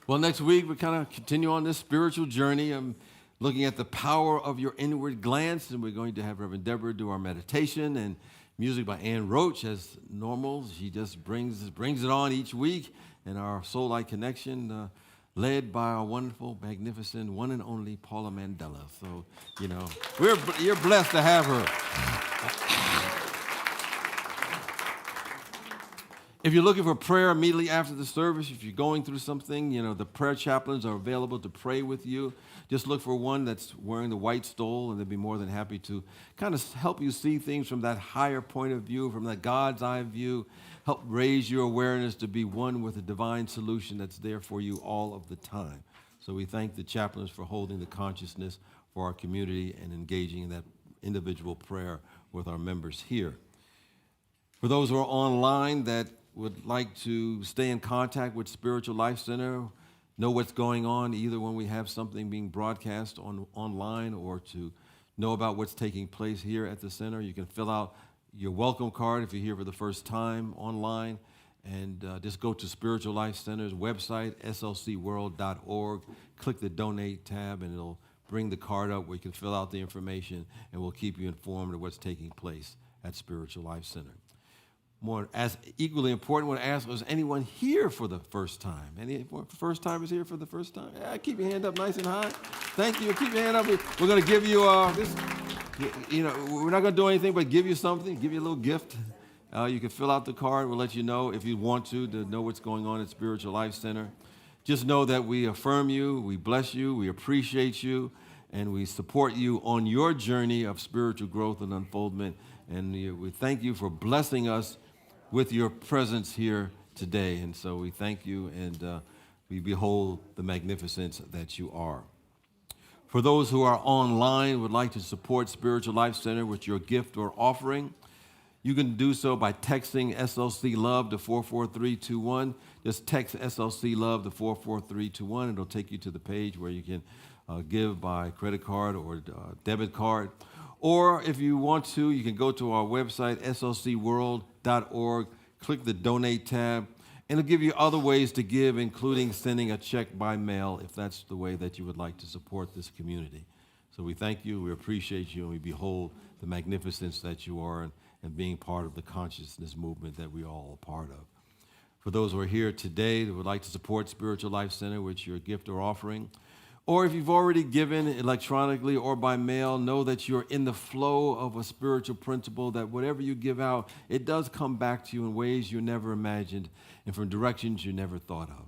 Well, next week we kind of continue on this spiritual journey. I'm looking at the power of your inward glance, and we're going to have Reverend Deborah do our meditation and music by Ann Roach as normal. She just brings it on each week. And our Soul Light Connection, led by our wonderful, magnificent, one and only Paula Mandella. So, you're blessed to have her. If you're looking for prayer immediately after the service, if you're going through something, the prayer chaplains are available to pray with you. Just look for one that's wearing the white stole, and they'd be more than happy to kind of help you see things from that higher point of view, from that God's eye view, help raise your awareness to be one with a divine solution that's there for you all of the time. So we thank the chaplains for holding the consciousness for our community and engaging in that individual prayer with our members here. For those who are online that would like to stay in contact with Spiritual Life Center, know what's going on, either when we have something being broadcast online or to know about what's taking place here at the center, you can fill out your welcome card if you're here for the first time online, and just go to Spiritual Life Center's website, slcworld.org, click the Donate tab, and it'll bring the card up where you can fill out the information, and we'll keep you informed of what's taking place at Spiritual Life Center. More as equally important, I want to ask, was anyone here for the first time? Any first timers here for the first time? Yeah, keep your hand up nice and high. Thank you. Keep your hand up. We're going to give you this. You know, we're not going to do anything but give you something. Give you a little gift. You can fill out the card. We'll let you know if you want to know what's going on at Spiritual Life Center. Just know that we affirm you, we bless you, we appreciate you, and we support you on your journey of spiritual growth and unfoldment. And we thank you for blessing us with your presence here today. And so we thank you, and we behold the magnificence that you are. For those who are online, would like to support Spiritual Life Center with your gift or offering, you can do so by texting SLC Love to 44321. Just text SLC Love to 44321. It'll take you to the page where you can give by credit card or debit card. Or if you want to, you can go to our website, slcworld.org, click the Donate tab, and it'll give you other ways to give, including sending a check by mail, if that's the way that you would like to support this community. So we thank you, we appreciate you, and we behold the magnificence that you are and being part of the consciousness movement that we all are part of. For those who are here today that would like to support Spiritual Life Center with your gift or offering, or if you've already given electronically or by mail, know that you're in the flow of a spiritual principle that whatever you give out, it does come back to you in ways you never imagined and from directions you never thought of.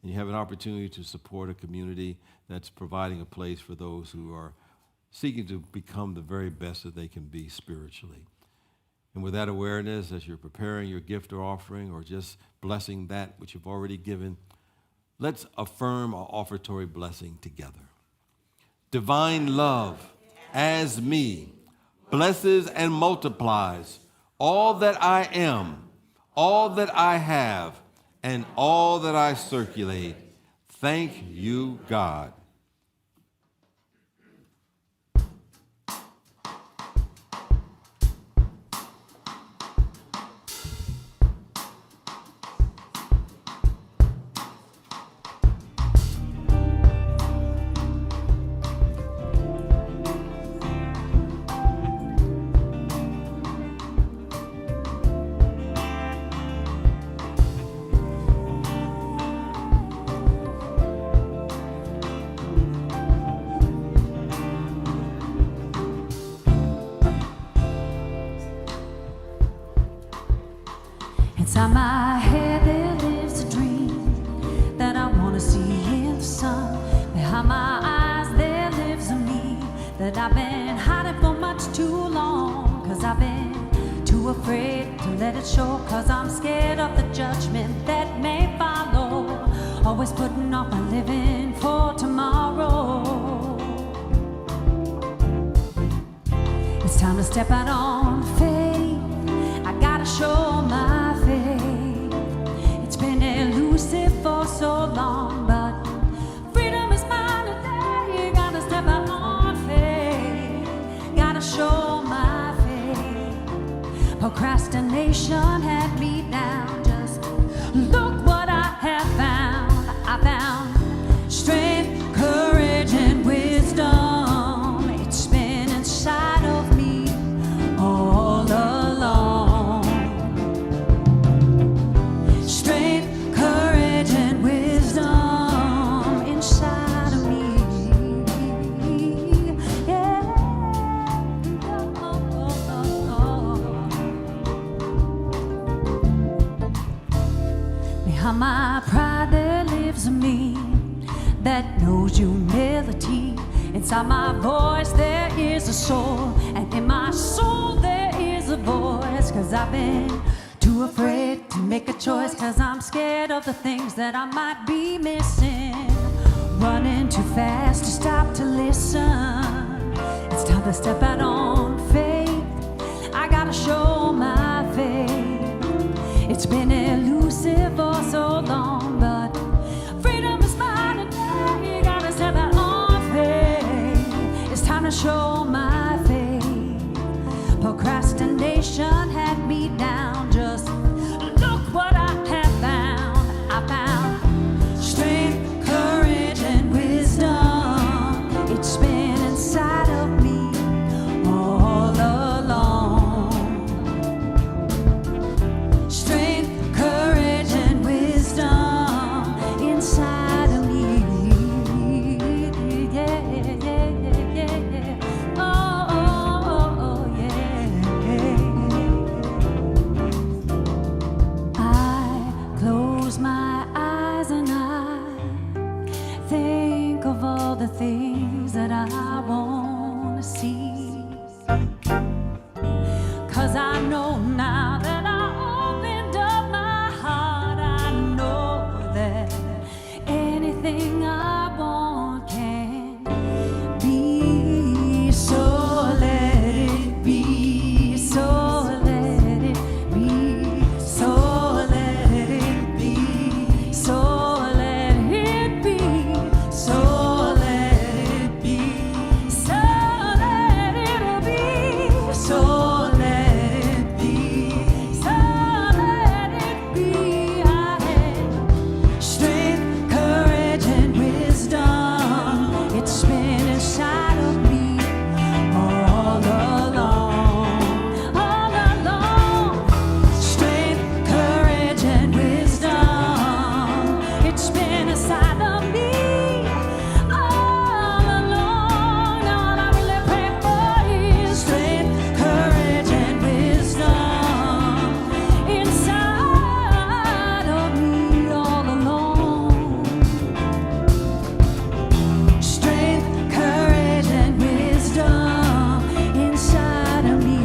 And you have an opportunity to support a community that's providing a place for those who are seeking to become the very best that they can be spiritually. And with that awareness, as you're preparing your gift or offering or just blessing that which you've already given, let's affirm our offertory blessing together. Divine love as me blesses and multiplies all that I am, all that I have, and all that I circulate. Thank you, God. Inside my head there lives a dream that I wanna see in the sun. Behind my eyes there lives a me that I've been hiding for much too long. Cause I've been too afraid to let it show. Cause I'm scared of the judgment that may follow. Always putting off my living for tomorrow. It's time to step out on faith. I gotta show my faith. It's been elusive for so long, but freedom is mine today. Gotta step out on faith. Gotta show my faith. Procrastination had me down. Just look what I have found. I found strength, courage, and wisdom. It's been inside of me all along. Strength, courage, and wisdom inside of me. Yeah. Behind my pride there lives a me that knows humility. Inside my voice there is a soul, and in my soul there is a voice. Cause I've been too afraid to make a choice. Cause I'm scared of the things that I might be missing. Running too fast to stop to listen. It's time to step out on to show my faith. Procrastination had me down. Just look what I have found. I found strength, courage, and wisdom. It's been inside of me all along. Strength, courage, and wisdom inside of me. Yeah, yeah, yeah, yeah. Oh, yeah. I close my eyes and I think of all the things that I want to see. 'Cause I know now that I opened up my heart, I know that anything I want can be. So let it be, so let it be, so let it be, so let it be, so let it be, so let it be, so let it be, so let it be. I have strength, courage, and wisdom. It's been inside of me all along, all along. Strength, courage, and wisdom. It's been inside of me all along. Now all I really pray for is strength, courage, and wisdom inside of me all along. Strength, courage, and wisdom inside of me.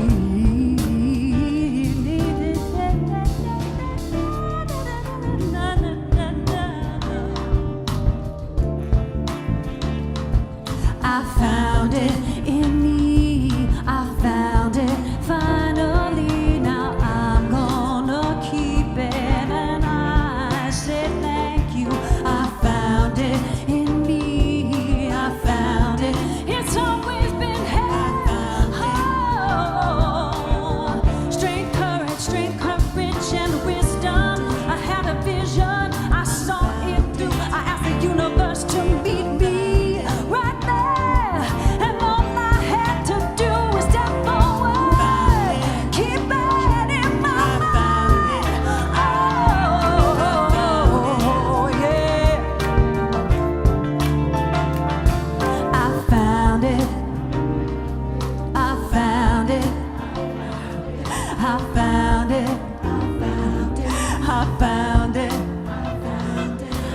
I found it in me. I found it finally. Now I'm gonna keep it, and I say thank you. I found it in me. I found it. It's always been here. Oh, strength, courage, and wisdom. I had a vision. I saw it through. I asked the universe to meet me right there, and all I had to do was step forward. Keep it in my mind. Oh, yeah. I found it. I found it. I found it. I found it.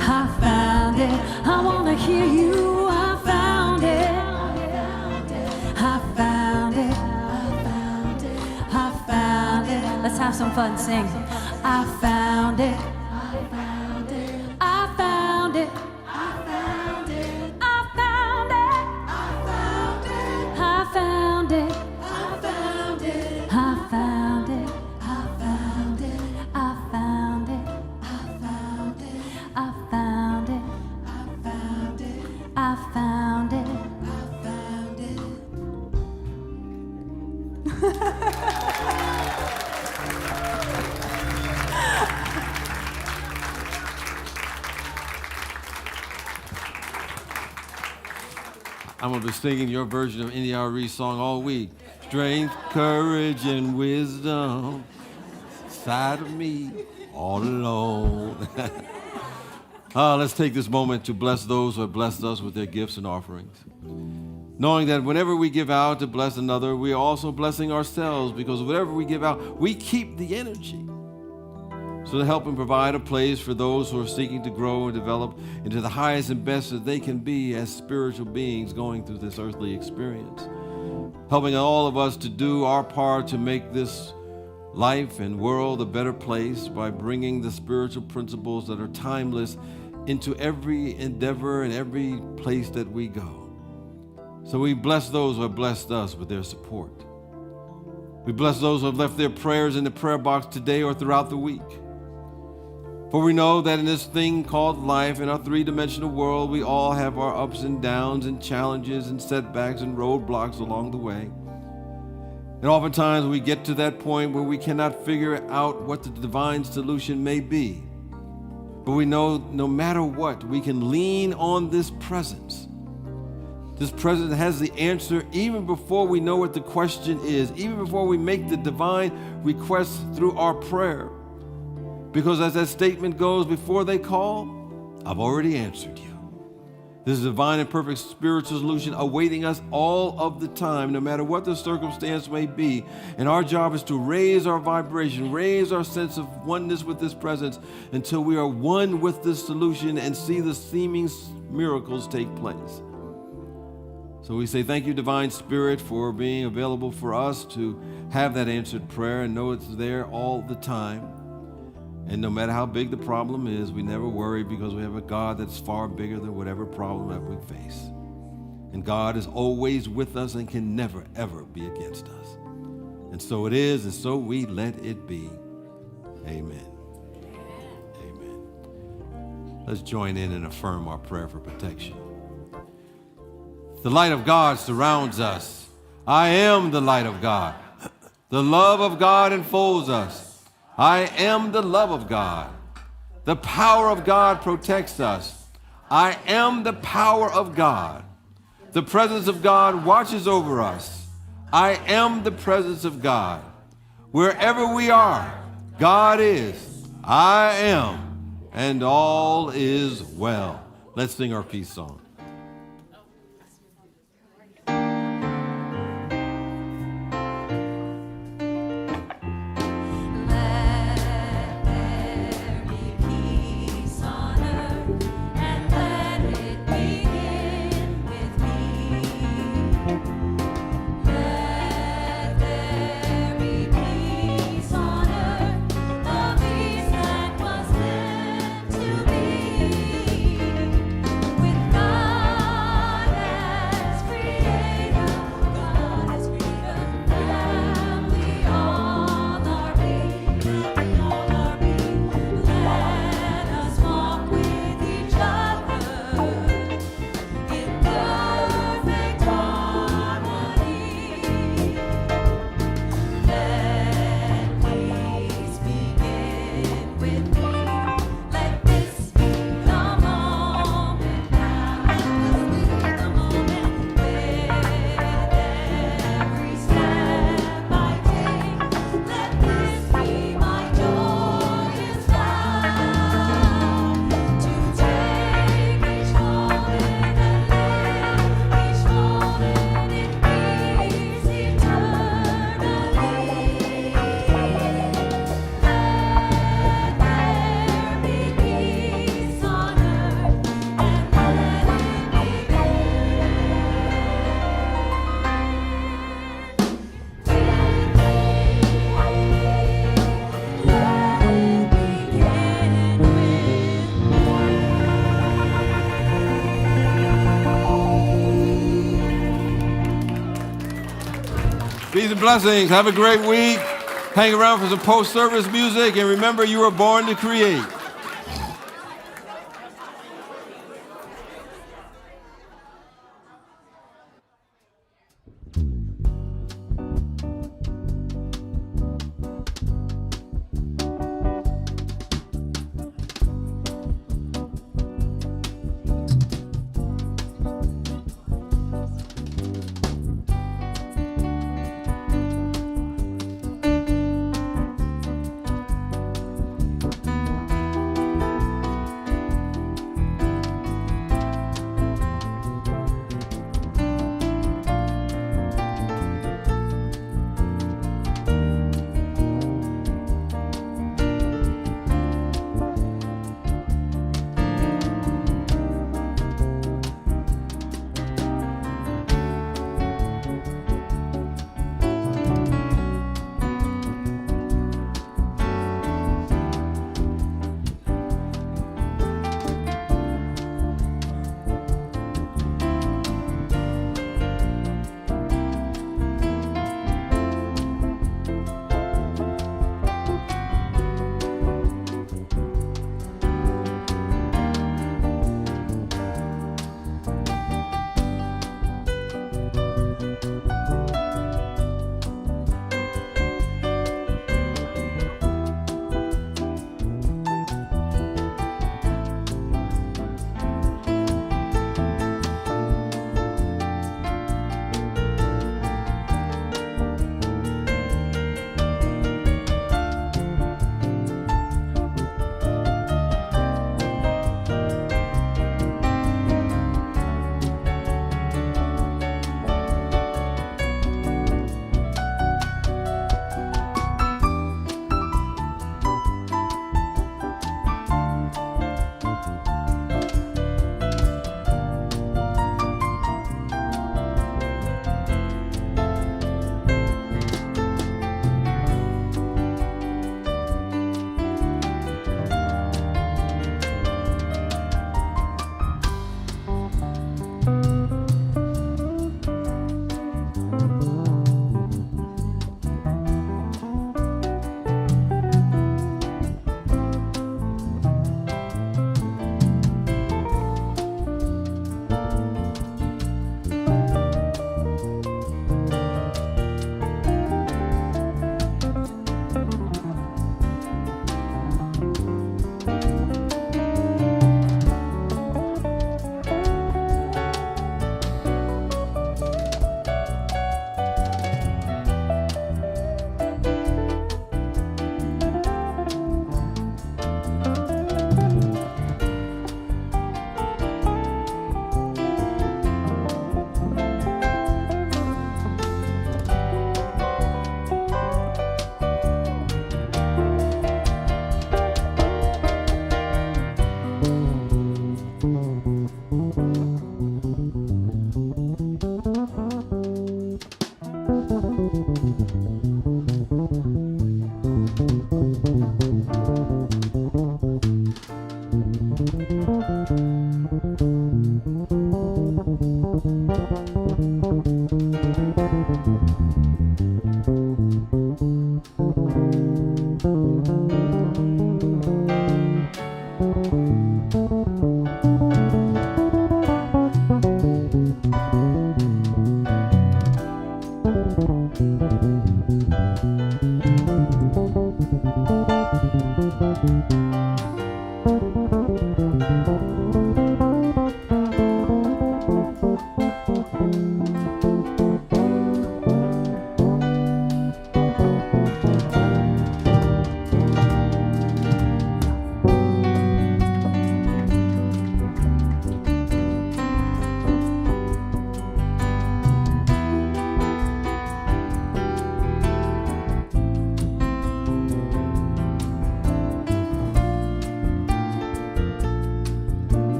I found it. I wanna hear you. I found it. I found it. I found it. Let's have some fun. Sing. I found it. I found it. I found it. I found it. I found it. I found it. I found it. I found it. I found it. I found it. I found it. I found it. I found it. I'm going to be singing your version of any Arie song all week. Strength, courage, and wisdom inside of me all alone. Let's take this moment to bless those who have blessed us with their gifts and offerings. Knowing that whenever we give out to bless another, we are also blessing ourselves, because whatever we give out, we keep the energy. So to help and provide a place for those who are seeking to grow and develop into the highest and best that they can be as spiritual beings going through this earthly experience. Helping all of us to do our part to make this life and world a better place by bringing the spiritual principles that are timeless into every endeavor and every place that we go. So we bless those who have blessed us with their support. We bless those who have left their prayers in the prayer box today or throughout the week. For we know that in this thing called life, in our three-dimensional world, we all have our ups and downs and challenges and setbacks and roadblocks along the way. And oftentimes we get to that point where we cannot figure out what the divine solution may be. But we know no matter what, we can lean on this presence. This presence has the answer even before we know what the question is, even before we make the divine request through our prayer. Because as that statement goes, before they call, I've already answered you. This is divine and perfect spiritual solution awaiting us all of the time, no matter what the circumstance may be. And our job is to raise our vibration, raise our sense of oneness with this presence until we are one with this solution and see the seeming miracles take place. So we say thank you, Divine Spirit, for being available for us to have that answered prayer and know it's there all the time. And no matter how big the problem is, we never worry because we have a God that's far bigger than whatever problem that we face. And God is always with us and can never, ever be against us. And so it is, and so we let it be. Amen. Amen. Let's join in and affirm our prayer for protection. The light of God surrounds us. I am the light of God. The love of God enfolds us. I am the love of God. The power of God protects us. I am the power of God. The presence of God watches over us. I am the presence of God. Wherever we are, God is. I am. And all is well. Let's sing our peace song. Peace and blessings. Have a great week. Hang around for some post-service music. And remember, you were born to create.